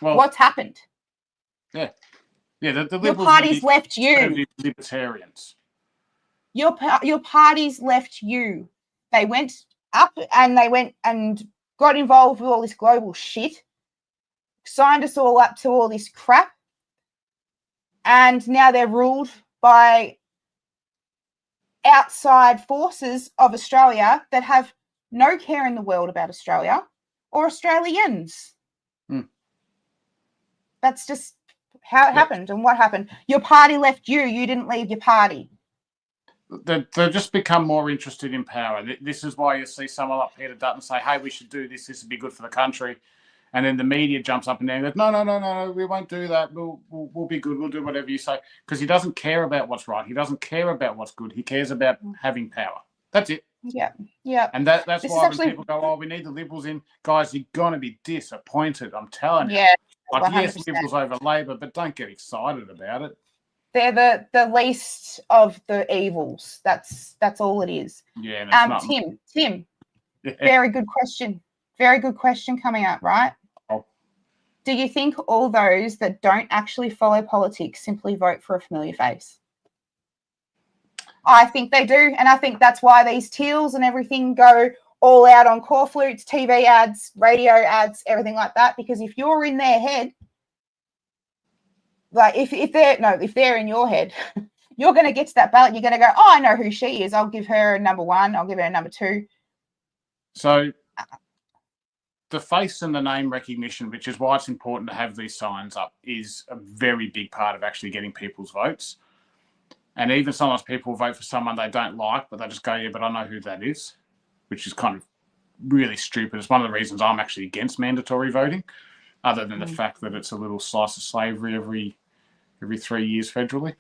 Well, what's happened? Yeah. The Liberals, your parties left you. Libertarians. Your parties left you. They went up and they went and got involved with all this global shit, signed us all up to all this crap, and now they're ruled by outside forces of Australia that have no care in the world about Australia or Australians. That's just how it happened. And what happened? Your party left you. You didn't leave your party. They've just become more interested in power. This is why you see someone like Peter Dutton say, hey, we should do this. This would be good for the country. And then the media jumps up and down and goes, no, we won't do that. We'll be good. We'll do whatever you say. Because he doesn't care about what's right. He doesn't care about what's good. He cares about having power. That's it. Yeah. And that's why when people go, oh, we need the Liberals in, guys, you're going to be disappointed. I'm telling you. Yeah. Like, yes, Liberals over Labor, but don't get excited about it. They're the least of the evils. That's all it is. Yeah. Tim. Yeah. Very good question. Very good question coming up, right? Oh. Do you think all those that don't actually follow politics simply vote for a familiar face? I think they do, and I think that's why these teals and everything go all out on core flutes, TV ads, radio ads, everything like that. Because if you're in their head, like if they're in your head, you're going to get to that ballot. You're going to go, oh, I know who she is. I'll give her a number 1. I'll give her a number 2. So the face and the name recognition, which is why it's important to have these signs up, is a very big part of actually getting people's votes. And even sometimes people vote for someone they don't like, but they just go, yeah, but I know who that is, which is kind of really stupid. It's one of the reasons I'm actually against mandatory voting, other than the fact that it's a little slice of slavery every 3 years federally.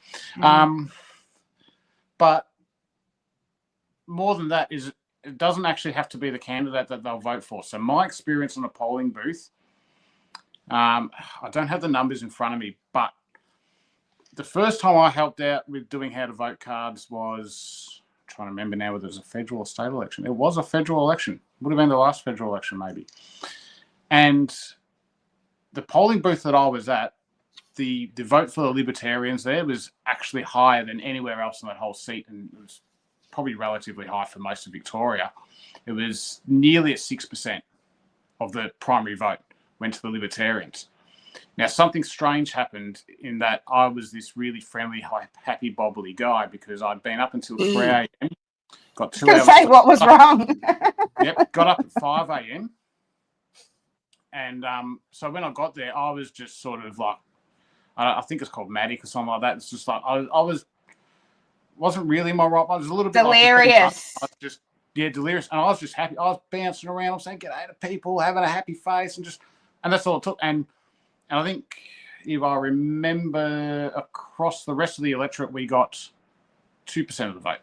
But more than that is it doesn't actually have to be the candidate that they'll vote for. So my experience in a polling booth, I don't have the numbers in front of me, but the first time I helped out with doing how to vote cards was, I'm trying to remember now whether it was a federal or state election. It was a federal election. Would have been the last federal election maybe. And the polling booth that I was at, the vote for the Libertarians there was actually higher than anywhere else in that whole seat, and it was probably relatively high for most of Victoria. It was nearly at 6% of the primary vote went to the Libertarians. Now, something strange happened in that I was this really friendly, happy, bobbly guy because I'd been up until 3 a.m. Got 2 hours. Say what was wrong. Yep, got up at 5 a.m. And so when I got there, I was just sort of like, I think it's called Matic or something like that. It's just like wasn't really my right. I was a little bit delirious. Like I was just delirious, and I was just happy. I was bouncing around. I'm saying g'day to people, having a happy face, and that's all it took. And I think if I remember, across the rest of the electorate, we got 2% of the vote.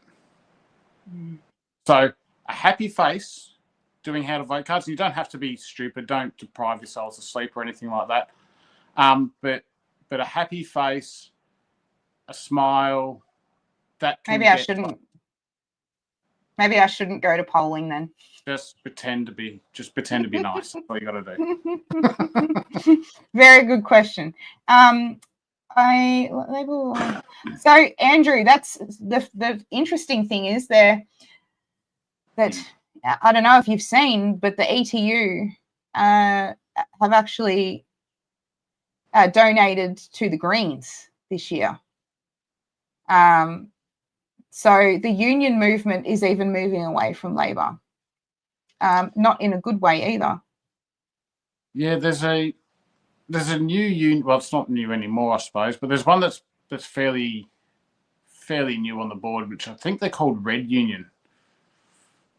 So a happy face doing how to vote cards. You don't have to be stupid. Don't deprive yourselves of sleep or anything like that. But a happy face, a smile. That can maybe I shouldn't go to polling then. Just pretend to be nice. That's all you got to do. Very good question. So Andrew, that's the interesting thing is that I don't know if you've seen, but the ETU have actually donated to the Greens this year. So the union movement is even moving away from Labor. Not in a good way either. Yeah, there's a new union. Well, it's not new anymore, I suppose, but there's one that's fairly new on the board, which I think they're called Red Union.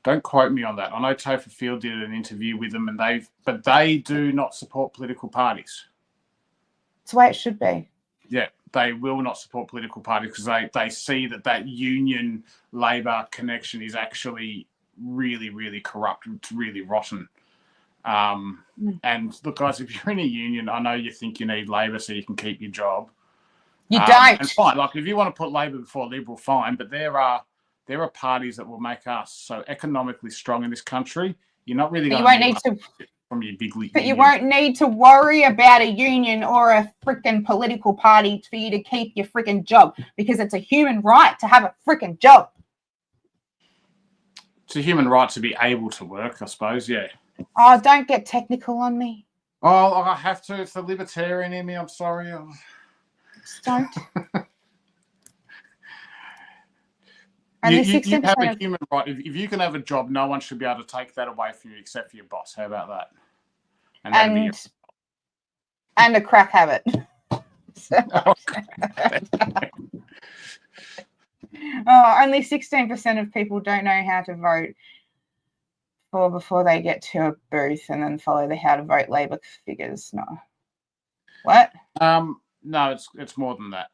Don't quote me on that. I know Topher Field did an interview with them, but they do not support political parties. It's the way it should be. Yeah, they will not support political parties because they see that union Labor connection is actually really, really corrupt. It's really rotten. And look, guys, if you're in a union, I know you think you need Labor so you can keep your job. You don't. And fine, like if you want to put Labor before Liberal, fine. But there are parties that will make us so economically strong in this country. You're not really going to need from your big league. But you won't need to worry about a union or a freaking political party for you to keep your freaking job, because it's a human right to have a freaking job. It's a human right to be able to work, I suppose. Yeah. Oh, don't get technical on me. Oh, I have to. It's the libertarian in me. I'm sorry. Just don't. And you have a human right. If you can have a job, no one should be able to take that away from you except for your boss. How about that? And a crack habit. Only 16% of people don't know how to vote before they get to a booth and then follow the how to vote Labor figures. No. What? No, it's more than that.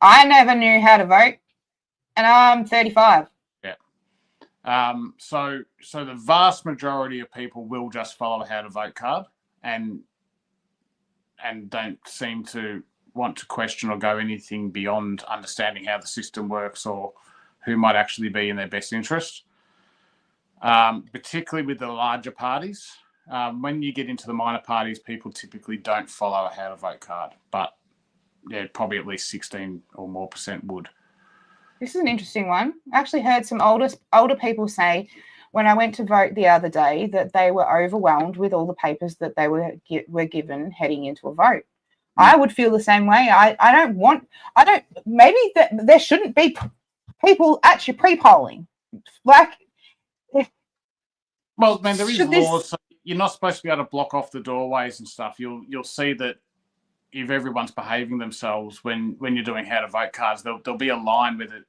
I never knew how to vote, and I'm 35. Yeah. So the vast majority of people will just follow a how to vote card and don't seem to want to question or go anything beyond understanding how the system works or who might actually be in their best interest. Particularly with the larger parties. When you get into the minor parties, people typically don't follow a how to vote card, but yeah, probably at least 16 or more % would. This is an interesting one. I actually heard some older people say when I went to vote the other day that they were overwhelmed with all the papers that they were given heading into a vote. I would feel the same way. Maybe there shouldn't be people actually pre-polling. Well, man, there is laws. So you're not supposed to be able to block off the doorways and stuff. You'll see that if everyone's behaving themselves when you're doing how to vote cards, there'll be a line with it,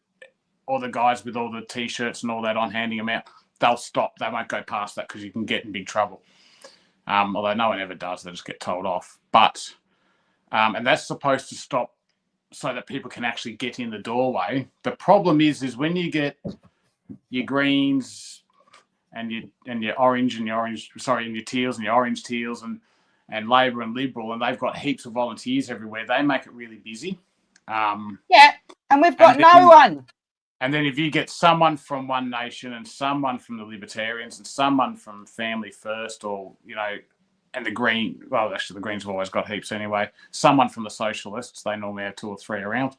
or the guys with all the T-shirts and all that on handing them out. They'll stop. They won't go past that because you can get in big trouble. Although no one ever does, they just get told off. But and that's supposed to stop so that people can actually get in the doorway. The problem is when you get your Greens and your orange and your Teals and your orange Teals and Labor and Liberal, and they've got heaps of volunteers everywhere. They make it really busy. Yeah, and we've got no one. And then if you get someone from One Nation and someone from the Libertarians and someone from Family First, or and the Greens have always got heaps anyway. Someone from the Socialists, they normally have 2 or 3 around.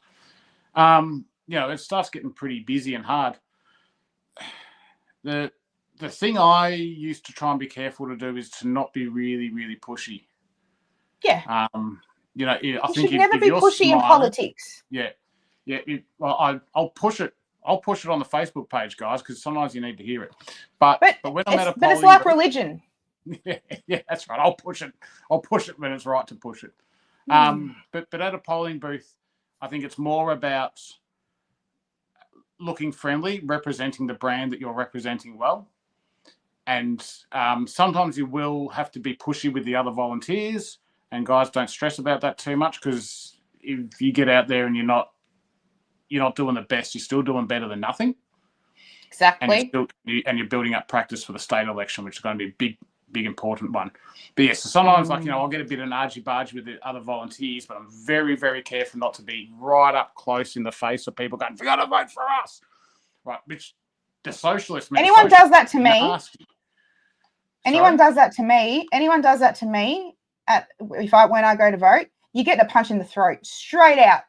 It starts getting pretty busy and hard. The thing I used to try and be careful to do is to not be really, really pushy. Yeah. I think should never be pushy in politics. Yeah. Yeah. I'll push it. I'll push it on the Facebook page, guys, because sometimes you need to hear it. But when I'm at a polling, it's like religion. Yeah, that's right. I'll push it. I'll push it when it's right to push it. But at a polling booth, I think it's more about looking friendly, representing the brand that you're representing well. And sometimes you will have to be pushy with the other volunteers, and guys, don't stress about that too much, because if you get out there and you're not doing the best, you're still doing better than nothing. Exactly. And you're building up practice for the state election, which is going to be a big important one. But yeah, so sometimes I'll get a bit of an argy-bargy with the other volunteers, but I'm very, very careful not to be right up close in the face of people going, "You got to vote for us," right? Which the socialists. Anyone does that to me. Nasty. Anyone does that to me. Anyone does that to me. When I go to vote, you get a punch in the throat straight out.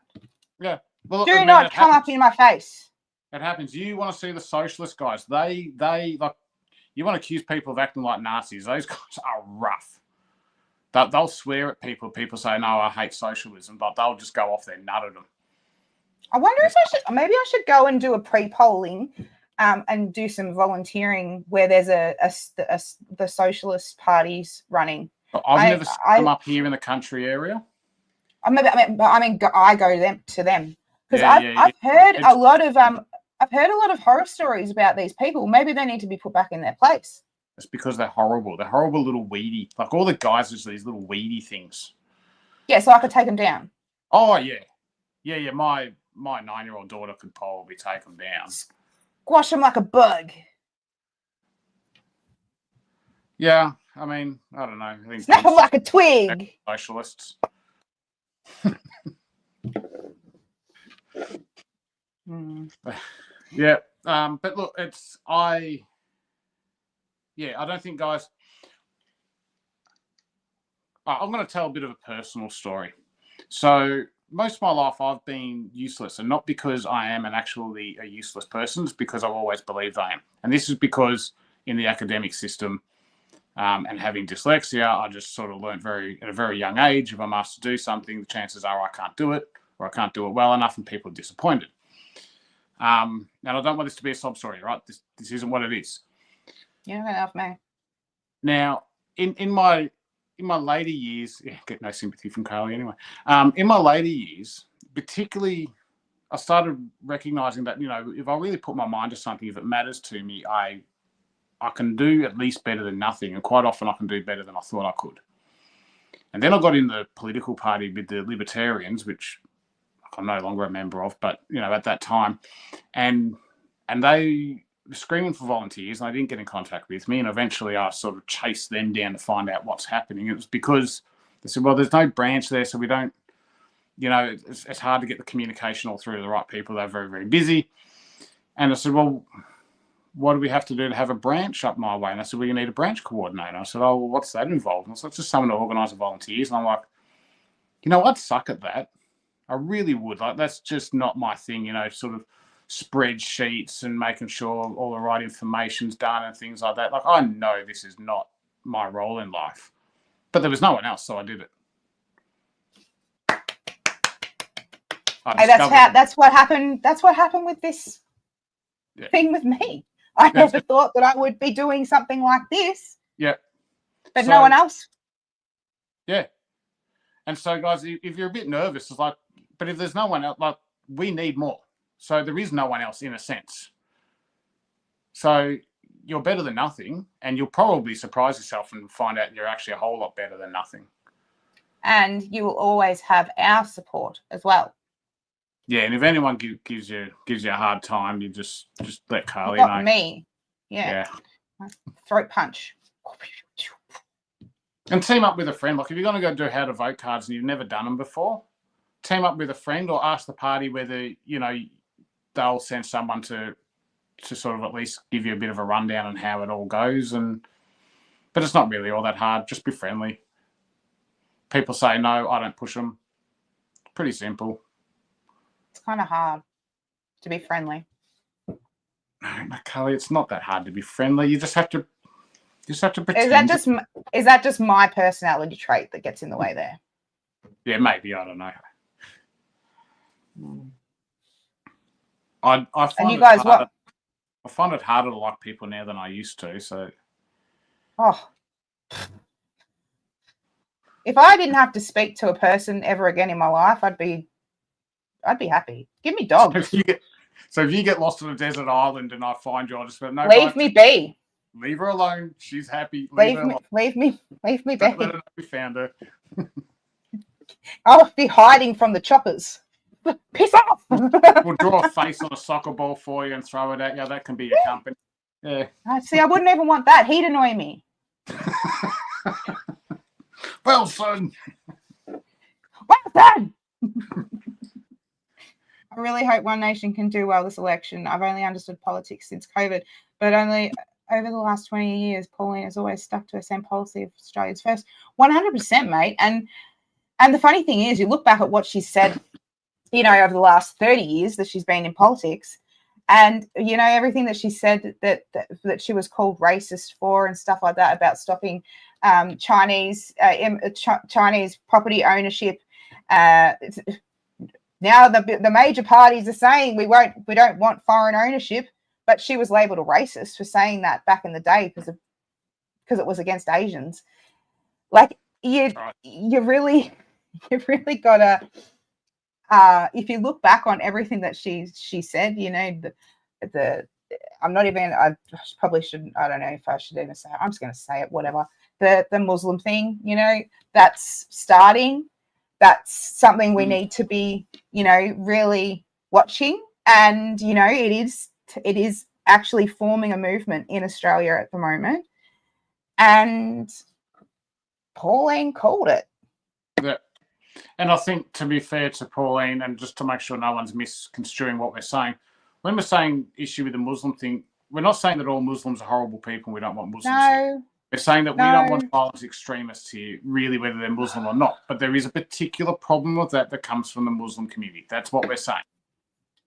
Yeah. Well, do not come up in my face. It happens. You want to see the socialist guys? They like. You want to accuse people of acting like Nazis? Those guys are rough. They'll swear at people. People say, "No, I hate socialism," but they'll just go off their nut at them. I wonder if I should go and do a pre-polling, and do some volunteering where there's the socialist parties running. I've never seen them up here in the country area. I go to them because I've heard a lot of horror stories about these people. Maybe they need to be put back in their place. It's because they're horrible. They're horrible little weedy. Like all the guys are these little weedy things. Yeah, so I could take them down. Oh yeah. My 9-year-old daughter could probably take them down. Squash them like a bug. Yeah, I mean, I don't know. I think snap them like a twig. Socialists. Yeah, but look, I don't think, guys. I'm going to tell a bit of a personal story. So most of my life I've been useless, and not because I am actually a useless person. It's because I've always believed I am, and this is because in the academic system, and having dyslexia, I just sort of learned at a very young age, if I'm asked to do something, the chances are I can't do it, or I can't do it well enough, and people are disappointed. And I don't want this to be a sob story, right? This isn't what it is. You're not enough, man. Now, in my later years, get no sympathy from Carly anyway. In my later years, particularly, I started recognizing that, if I really put my mind to something, if it matters to me, I can do at least better than nothing, and quite often I can do better than I thought I could. And then I got in the political party with the Libertarians, which I'm no longer a member of, but at that time, and they were screaming for volunteers, and they didn't get in contact with me, and eventually I sort of chased them down to find out what's happening. It was because they said, well, there's no branch there, so we don't, it's hard to get the communication all through to the right people. They're very, very busy. And I said, well, what do we have to do to have a branch up my way? And I said, well, you need a branch coordinator. I said, oh, well, what's that involved? And I said, it's just someone to organise the volunteers. And I'm like, I'd suck at that. I really would. Like, that's just not my thing, sort of spreadsheets and making sure all the right information's done and things like that. Like, I know this is not my role in life. But there was no one else, so I did it. That's what happened. That's what happened with this thing with me. I never thought that I would be doing something like this. Yeah. But no one else. Yeah. And so, guys, if you're a bit nervous, it's like, but if there's no one else, like, we need more. So there is no one else in a sense. So you're better than nothing, and you'll probably surprise yourself and find out you're actually a whole lot better than nothing. And you will always have our support as well. Yeah, and if anyone gives you a hard time, you just let Carly know. Me. Yeah. Throat punch. And team up with a friend. Like, if you're going to go do how to vote cards and you've never done them before, team up with a friend, or ask the party whether, they'll send someone to sort of at least give you a bit of a rundown on how it all goes. But it's not really all that hard. Just be friendly. People say no, I don't push them. Pretty simple. It's kind of hard to be friendly. No, Carly, it's not that hard to be friendly. You just have to pretend. Is that just my personality trait that gets in the way there? Yeah, maybe. I don't know. I find you guys I find it harder to like people now than I used to. So. Oh, If I didn't have to speak to a person ever again in my life, I'd be happy. Give me dogs. So if you get lost on a desert island and I find you, I'll just go, no, leave me be. Leave her alone. She's happy. Leave me be. Don't let her know we found her. I'll be hiding from the choppers. Piss off. We'll draw a face on a soccer ball for you and throw it at you. That can be your company. Yeah. See, I wouldn't even want that. He'd annoy me. Well, son. Well done. I really hope One Nation can do well this election. I've only understood politics since COVID, but only over the last 20 years, Pauline has always stuck to her same policy of Australia's first. 100%, mate. And the funny thing is, you look back at what she said, you know, over the last 30 years that she's been in politics, and, you know, everything that she said that she was called racist for and stuff like that about stopping Chinese property ownership. Now the major parties are saying we don't want foreign ownership, but she was labelled a racist for saying that back in the day because it was against Asians. Like you really gotta. If you look back on everything that she said, you know, I'm not even. I probably shouldn't. I don't know if I should even say it. I'm just going to say it. Whatever. The Muslim thing, you know, that's starting. That's something we need to be, you know, really watching. And you know, it is actually forming a movement in Australia at the moment. And Pauline called it. Yeah. And I think, to be fair to Pauline, and just to make sure no one's misconstruing what we're saying, when we're saying issue with the Muslim thing, we're not saying that all Muslims are horrible people and we don't want Muslims here. We're saying that we don't want violent extremists here, really, whether they're Muslim or not. But there is a particular problem with that comes from the Muslim community. That's what we're saying.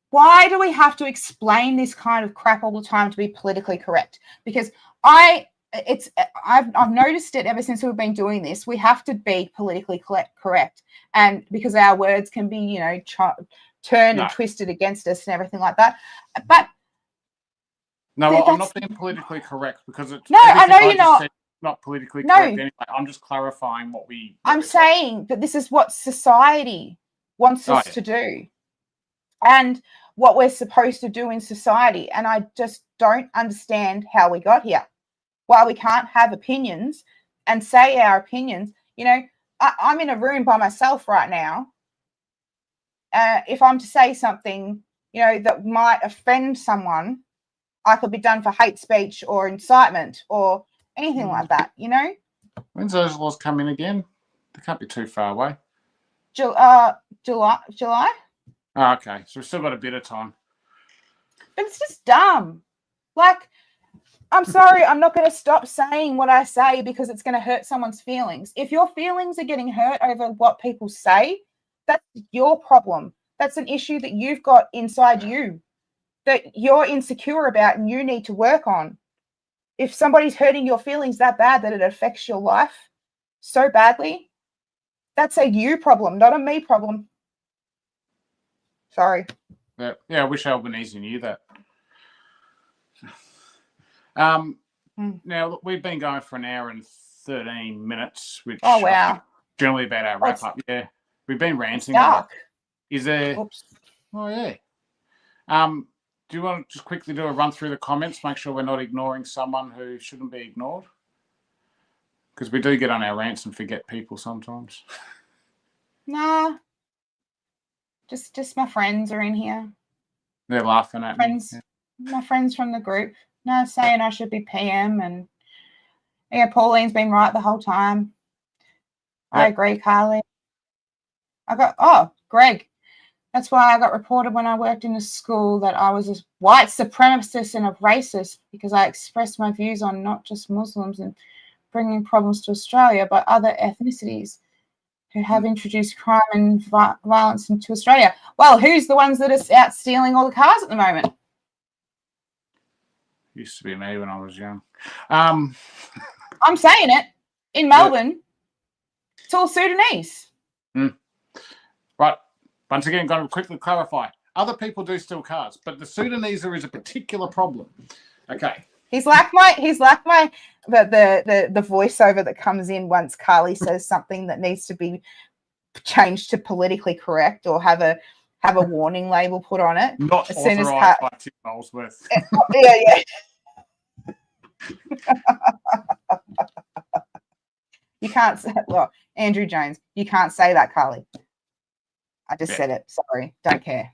Why do we have to explain this kind of crap all the time to be politically correct? Because I've noticed it ever since we've been doing this. We have to be politically correct, and because our words can be, you know, turned and twisted against us and everything like that. But no, I'm not being politically correct because it's I know you're not politically correct anyway. I'm just clarifying what we. I'm saying that this is what society wants us to do, and what we're supposed to do in society. And I just don't understand how we got here. Why we can't have opinions and say our opinions. You know, I'm in a room by myself right now. If I'm to say something, you know, that might offend someone, I could be done for hate speech or incitement or anything like that, you know? When's those laws come in again? They can't be too far away. July? Oh, okay. So we've still got a bit of time. But it's just dumb. Like, I'm sorry, I'm not going to stop saying what I say because it's going to hurt someone's feelings. If your feelings are getting hurt over what people say, that's your problem. That's an issue that you've got inside you that you're insecure about and you need to work on. If somebody's hurting your feelings that bad that it affects your life so badly, that's a you problem, not a me problem. Sorry. Yeah, I wish Albanese knew that. Now, we've been going for an hour and 13 minutes, which wow. Generally about our wrap-up. Yeah, we've been ranting. Dark. Is there... Oops. Oh, yeah. Do you want to just quickly do a run through the comments, make sure we're not ignoring someone who shouldn't be ignored? Because we do get on our rants and forget people sometimes. Nah. Just my friends are in here. They're laughing at me. Yeah. My friends from the group. No, saying I should be PM, and yeah, Pauline's been right the whole time. Yep. I agree, Carly. Greg. That's why I got reported when I worked in a school that I was a white supremacist and a racist because I expressed my views on not just Muslims and bringing problems to Australia, but other ethnicities who have introduced crime and violence into Australia. Well, who's the ones that are out stealing all the cars at the moment? Used to be me when I was young. I'm saying it. In Melbourne, it's all Sudanese. Right. Once again, got to quickly clarify. Other people do steal cars, but the Sudanese is a particular problem. Okay. He's like my the voiceover that comes in once Carly says something that needs to be changed to politically correct or have a warning label put on it. Not as soon as authorised by Tim Molesworth. yeah. You can't say, well, Andrew Jones, you can't say that, Carly. I just said it. Sorry, don't care.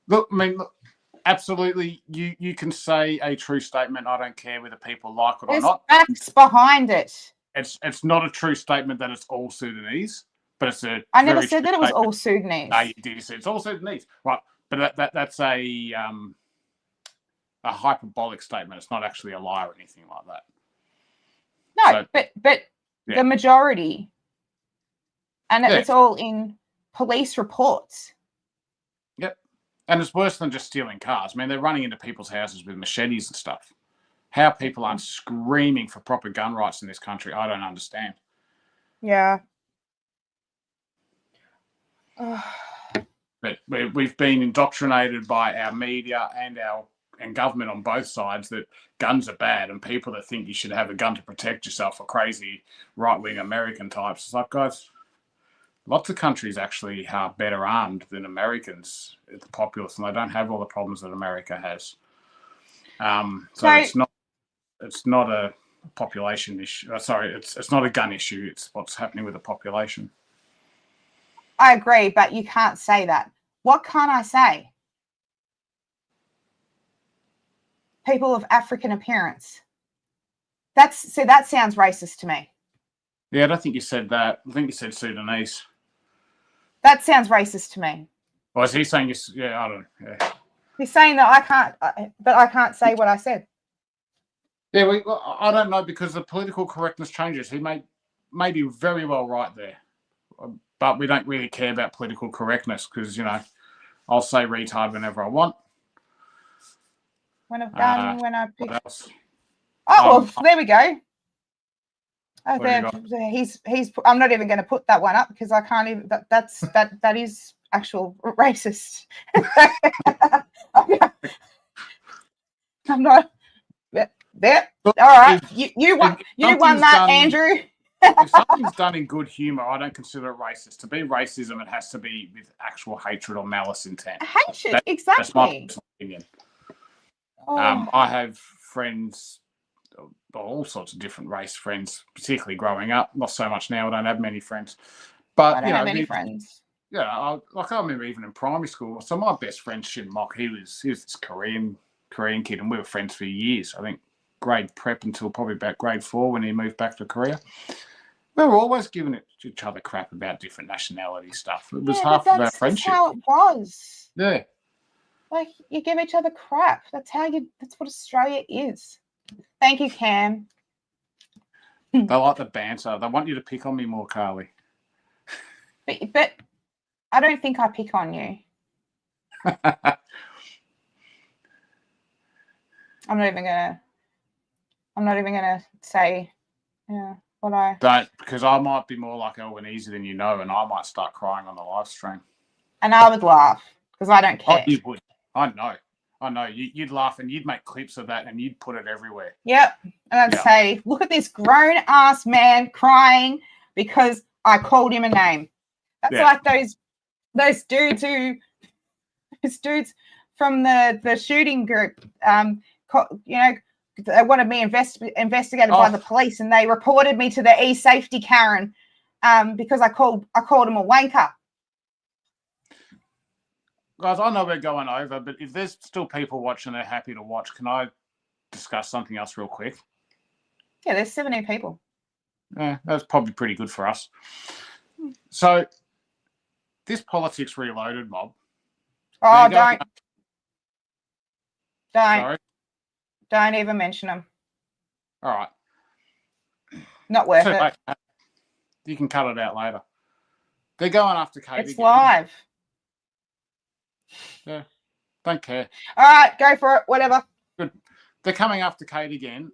Look, I mean, look, absolutely, you can say a true statement. I don't care whether people like it or not. There's facts behind it. It's not a true statement that it's all Sudanese, but it's a. I never said that it was all Sudanese. No, you did. You said it's all Sudanese, right? But that's a hyperbolic statement. It's not actually a lie or anything like that. No, so, but the majority, and it's all in police reports. Yep, and it's worse than just stealing cars. I mean, they're running into people's houses with machetes and stuff. How people aren't screaming for proper gun rights in this country, I don't understand. Yeah. But we've been indoctrinated by our media and government on both sides that guns are bad, and people that think you should have a gun to protect yourself are crazy right-wing American types. It's like, guys, lots of countries actually are better armed than Americans, the populace, and they don't have all the problems that America has. So it's not a population issue. Sorry, it's not a gun issue. It's what's happening with the population. I agree, but you can't say that. What can't I say? People of African appearance. That sounds racist to me. Yeah, I don't think you said that. I think you said Sudanese. That sounds racist to me. Or is he saying yeah, I don't know. Yeah. He's saying that I can't say what I said. Yeah, I don't know, because the political correctness changes. He may be very well right there. But we don't really care about political correctness because, I'll say retard whenever I want. When I've done, when I pick. What else? Oh, well, there we go. He's. I'm not even going to put that one up because I can't even. That is actual racist. I'm not. There. All right. You won that, Andrew. If something's done in good humour, I don't consider it racist. To be racism, it has to be with actual hatred or malice intent. Hatred, exactly. That's my personal opinion. Oh. I have friends, all sorts of different race friends, particularly growing up. Not so much now. I don't have many friends. But I don't have any friends. Yeah, I remember even in primary school. So my best friend Shin Mok, he was this Korean kid, and we were friends for years. I think grade prep until probably about grade 4 when he moved back to Korea. We were always giving each other crap about different nationality stuff. It was half of our friendship. That's how it was. Yeah. Like, you give each other crap. That's what Australia is. Thank you, Cam. They like the banter. They want you to pick on me more, Carly. But I don't think I pick on you. I'm not even gonna say what I don't, because I might be more like Albanese than and I might start crying on the live stream. And I would laugh because I don't care. Oh, you would. I know. You'd laugh and you'd make clips of that and you'd put it everywhere. Yep. And I'd say, look at this grown ass man crying because I called him a name. That's like those dudes from the shooting group. They wanted me investigated by the police, and they reported me to the e-safety Karen because I called him a wanker. Guys, I know we're going over, but if there's still people watching, they're happy to watch. Can I discuss something else real quick? Yeah, there's 17 people. Yeah, that's probably pretty good for us. So, this Politics Reloaded mob. Oh, don't even mention them. All right. Not worth it. You can cut it out later. They're going after Kate. It's live. Yeah, don't care. All right, go for it. Whatever. Good. They're coming after Kate again,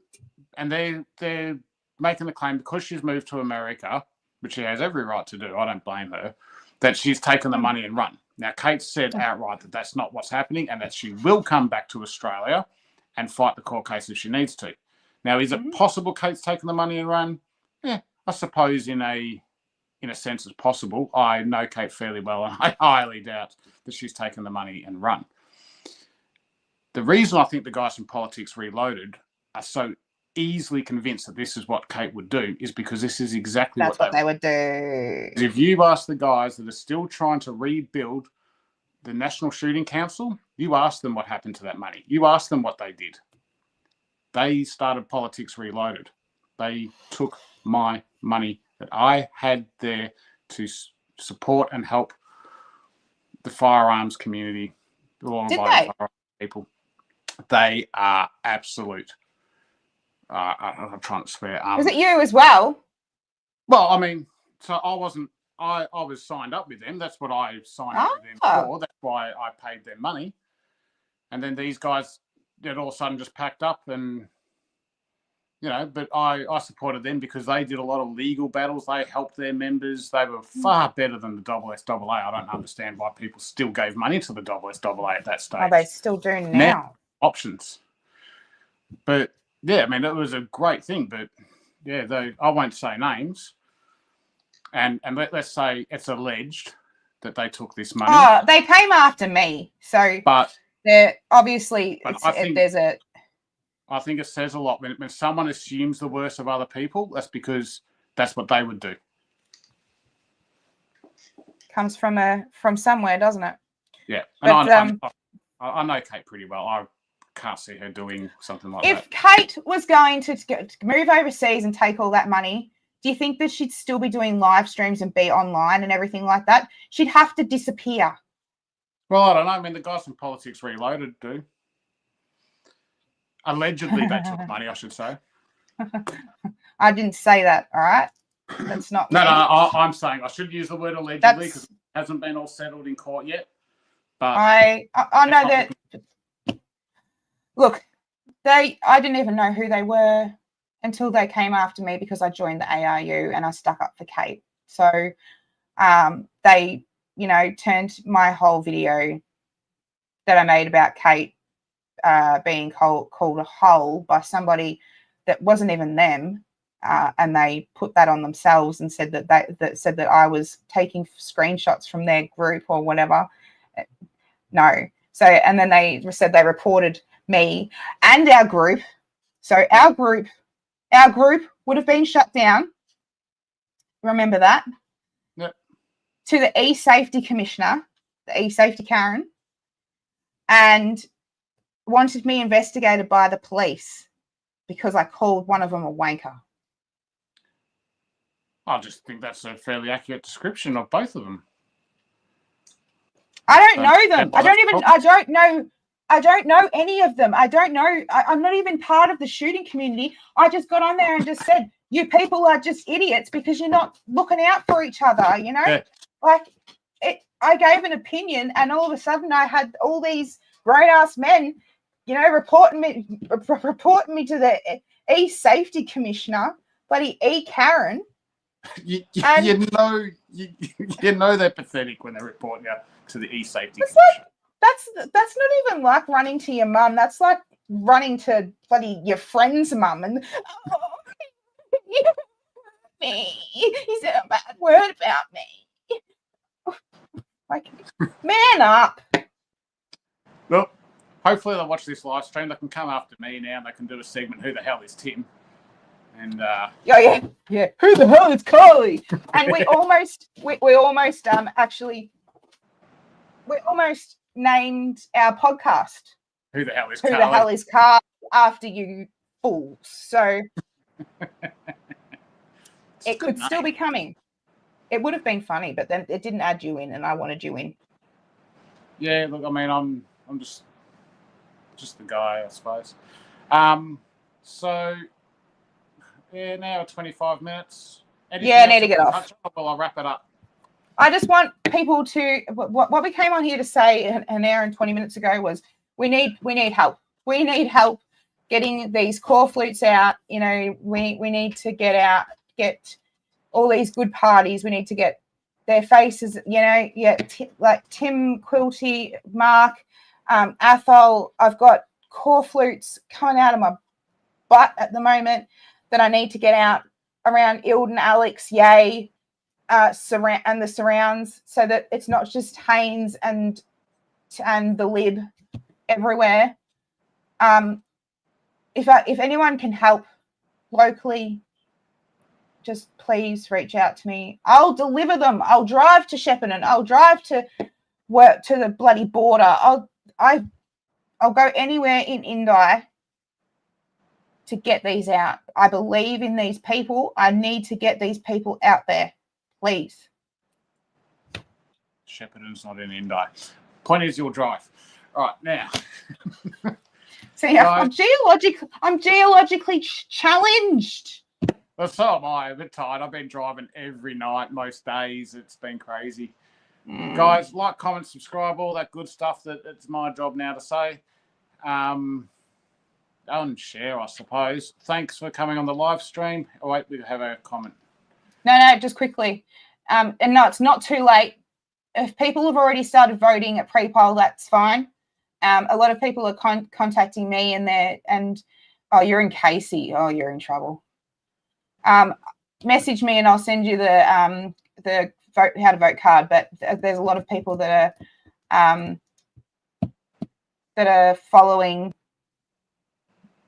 and they're making the claim because she's moved to America, which she has every right to do. I don't blame her. That she's taken the money and run. Now, Kate said outright that that's not what's happening, and that she will come back to Australia and fight the court case if she needs to. Now, is it possible Kate's taken the money and run? Yeah, I suppose in a sense it's possible. I know Kate fairly well, and I highly doubt that she's taken the money and run. The reason I think the guys from Politics Reloaded are so easily convinced that this is what Kate would do is because this is exactly what they would do. If you ask the guys that are still trying to rebuild the National Shooting Council, you ask them what happened to that money. You ask them what they did. They started Politics Reloaded. They took my money that I had there to support and help the firearms community, the law-abiding firearms people. They are absolute. I'm trying to swear. Was it you as well? Well, I mean, so I wasn't. I was signed up with them. That's what I signed up with them for. That's why I paid them money. And then these guys, all of a sudden just packed up and, but I supported them because they did a lot of legal battles. They helped their members. They were far better than the SSAA. I don't understand why people still gave money to the SSAA at that stage. Oh, they still do now. Options. But, yeah, I mean, it was a great thing. But, yeah, I won't say names. And let's say it's alleged that they took this money. Oh, they came after me. So, but they're obviously, I think it says a lot when someone assumes the worst of other people. That's because that's what they would do. Comes from somewhere, doesn't it? Yeah, and but, I know Kate pretty well. I can't see her doing something like that. If Kate was going to move overseas and take all that money, do you think that she'd still be doing live streams and be online and everything like that? She'd have to disappear. Well, I don't know. I mean, the guys from Politics Reloaded do. Allegedly, they took money, I should say. I didn't say that, all right? That's not No, I'm saying I should use the word allegedly because it hasn't been all settled in court yet. But I know that. Look, I didn't even know who they were until they came after me because I joined the ARU and I stuck up for Kate. So they, turned my whole video that I made about Kate being called a hole by somebody that wasn't even them, and they put that on themselves and said that I was taking screenshots from their group or whatever. No. So, and then they said they reported me and our group. So our group would have been shut down. Remember that? Yep. To the e-safety commissioner, the e-safety Karen, and wanted me investigated by the police because I called one of them a wanker. I just think that's a fairly accurate description of both of them. I don't know them. I don't know any of them. I don't know. I'm not even part of the shooting community. I just got on there and just said, you people are just idiots because you're not looking out for each other, Yeah. I gave an opinion and all of a sudden I had all these grown-ass men, reporting me to the e-safety commissioner, bloody E-Karen. You know they're pathetic when they report you to the e-safety commissioner. That's not even like running to your mum. That's like running to bloody your friend's mum and he said a bad word about me. Like, man up. Well, hopefully they'll watch this live stream. They can come after me now and they can do a segment, Who the Hell is Tim? And yeah. Who the hell is Carly? And we almost named our podcast Who the Hell is Carly? Carly? Who the hell is Carly after you fools? So it could still be coming. It would have been funny, but then it didn't add you in, and I wanted you in. Yeah, look, I mean, I'm just the guy, I suppose. So yeah, now 25 minutes. Anything I need to get off. Well, I'll wrap it up. I just want people to what we came on here to say an hour and 20 minutes ago was we need help. We need help getting these core flutes out. We need to get all these good parties. We need to get their faces, like Tim, Quilty, Mark, Athol. I've got core flutes coming out of my butt at the moment that I need to get out around Ilden, Alex, Yay, and the surrounds, so that it's not just Haynes and the Lib everywhere. If anyone can help locally, just please reach out to me. I'll deliver them. I'll drive to Shepparton. I'll drive to work to the bloody border. I'll go anywhere in Indi to get these out. I believe in these people. I need to get these people out there. Please. Shepparton's not in Indi. Point is, you'll drive. All right, now. So yeah, I'm geologically challenged. Well, so am I. A bit tired. I've been driving every night, most days. It's been crazy. Guys, like, comment, subscribe, all that good stuff that it's my job now to say. And share, I suppose. Thanks for coming on the live stream. Oh, wait, we have a comment. No, just quickly. And no, it's not too late. If people have already started voting at pre-poll, that's fine. A lot of people are contacting me and oh, you're in Casey. Oh, you're in trouble. Message me and I'll send you the vote, how to vote card. But there's a lot of people that are following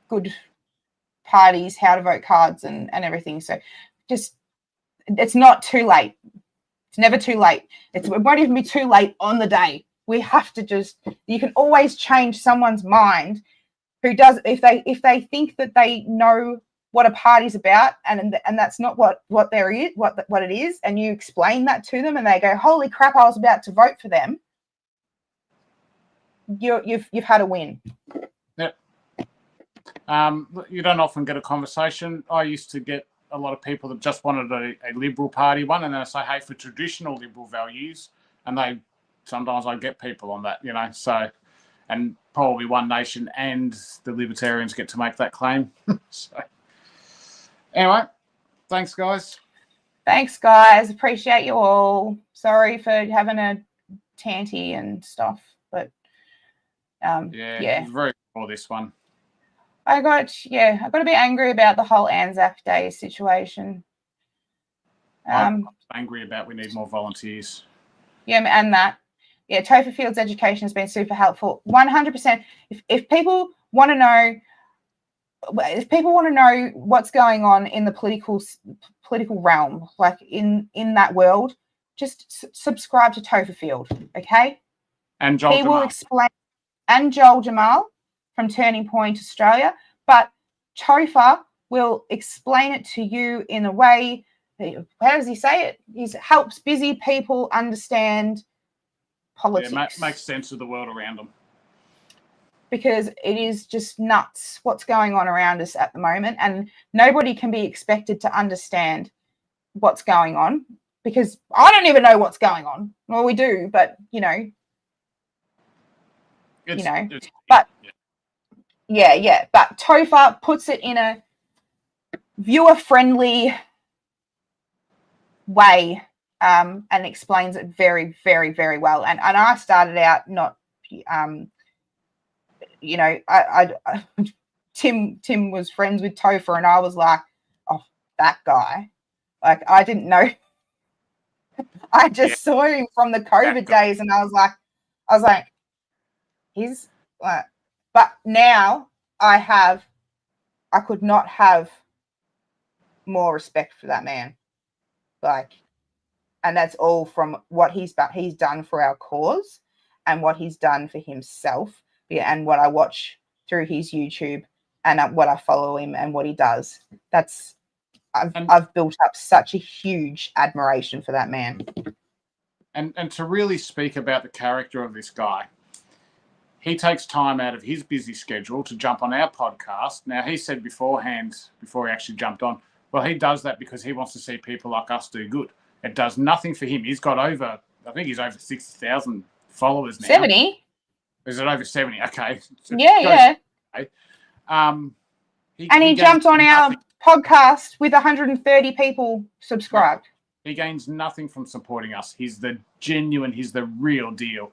good parties, how to vote cards and everything. So just, it's not too late. It's never too late. It won't even be too late on the day. We have to you can always change someone's mind who does, if they think that they know what a party's about and that's not what it is, and you explain that to them and they go, holy crap, I was about to vote for them, you've had a win. Yep. You don't often get a conversation. I used to get a lot of people that just wanted a Liberal Party one, and then I say, hey, for traditional Liberal values, and sometimes I get people on that, so, and probably One Nation and the Libertarians get to make that claim. So anyway, thanks, guys. Thanks, guys. Appreciate you all. Sorry for having a tanty and stuff, but yeah. It was very cool, this one. I got a bit angry about the whole Anzac Day situation. I'm angry about we need more volunteers. Yeah, and that. Yeah, Topher Field's education has been super helpful. 100%. If people want to know what's going on in the political realm, like in that world, just subscribe to Topher Field, okay? And Joel Jamal. Will explain, and Joel Jamal from Turning Point Australia, but Topher will explain it to you in a way. How does he say it? He helps busy people understand politics. Yeah, makes sense of the world around them. Because it is just nuts what's going on around us at the moment, and nobody can be expected to understand what's going on, because I don't even know what's going on. Well, we do, but but Topher puts it in a viewer-friendly way and explains it very, very, very well. And I started out not, Tim was friends with Topher, and I was like, oh, that guy. Like, I didn't know. I just saw him from the COVID days, and I was like, he's like, but now I could not have more respect for that man. Like, and that's all from what he's done for our cause and what he's done for himself, and what I watch through his YouTube and what I follow him and what he does. I've built up such a huge admiration for that man. And to really speak about the character of this guy, he takes time out of his busy schedule to jump on our podcast. Now, he said beforehand, before he actually jumped on, well, he does that because he wants to see people like us do good. It does nothing for him. He's got over 60,000 followers now. 70? Is it over 70? Okay. Yeah. Okay. He jumped on our podcast with 130 people subscribed. He gains nothing from supporting us. He's the real deal.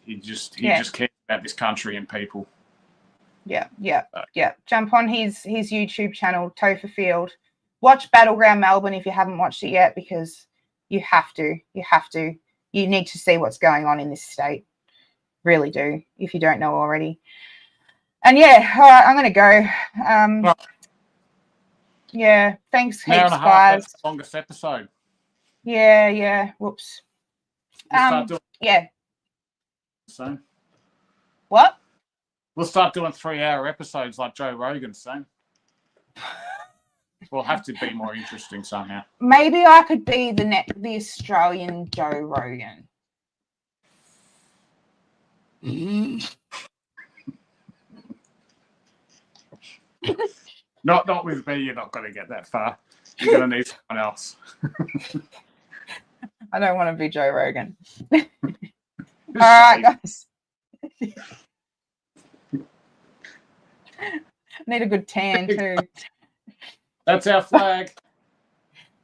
He just cares about this country and people. Yeah. Jump on his YouTube channel, Topher Field. Watch Battleground Melbourne if you haven't watched it yet, because you have to. You need to see what's going on in this state. Really do, if you don't know already. And yeah, all right, I'm going to go. Right. Yeah, thanks An hour heaps, and a half, guys. that's the longest episode. Yeah. Whoops. We'll start doing Yeah. soon. What? We'll start doing 3-hour episodes like Joe Rogan soon. We'll have to be more interesting somehow. Maybe I could be the Australian Joe Rogan. Not with me. You're not going to get that far. You're going to need someone else. I don't want to be Joe Rogan. All right, guys. Need a good tan too. That's our flag.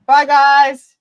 Bye, guys.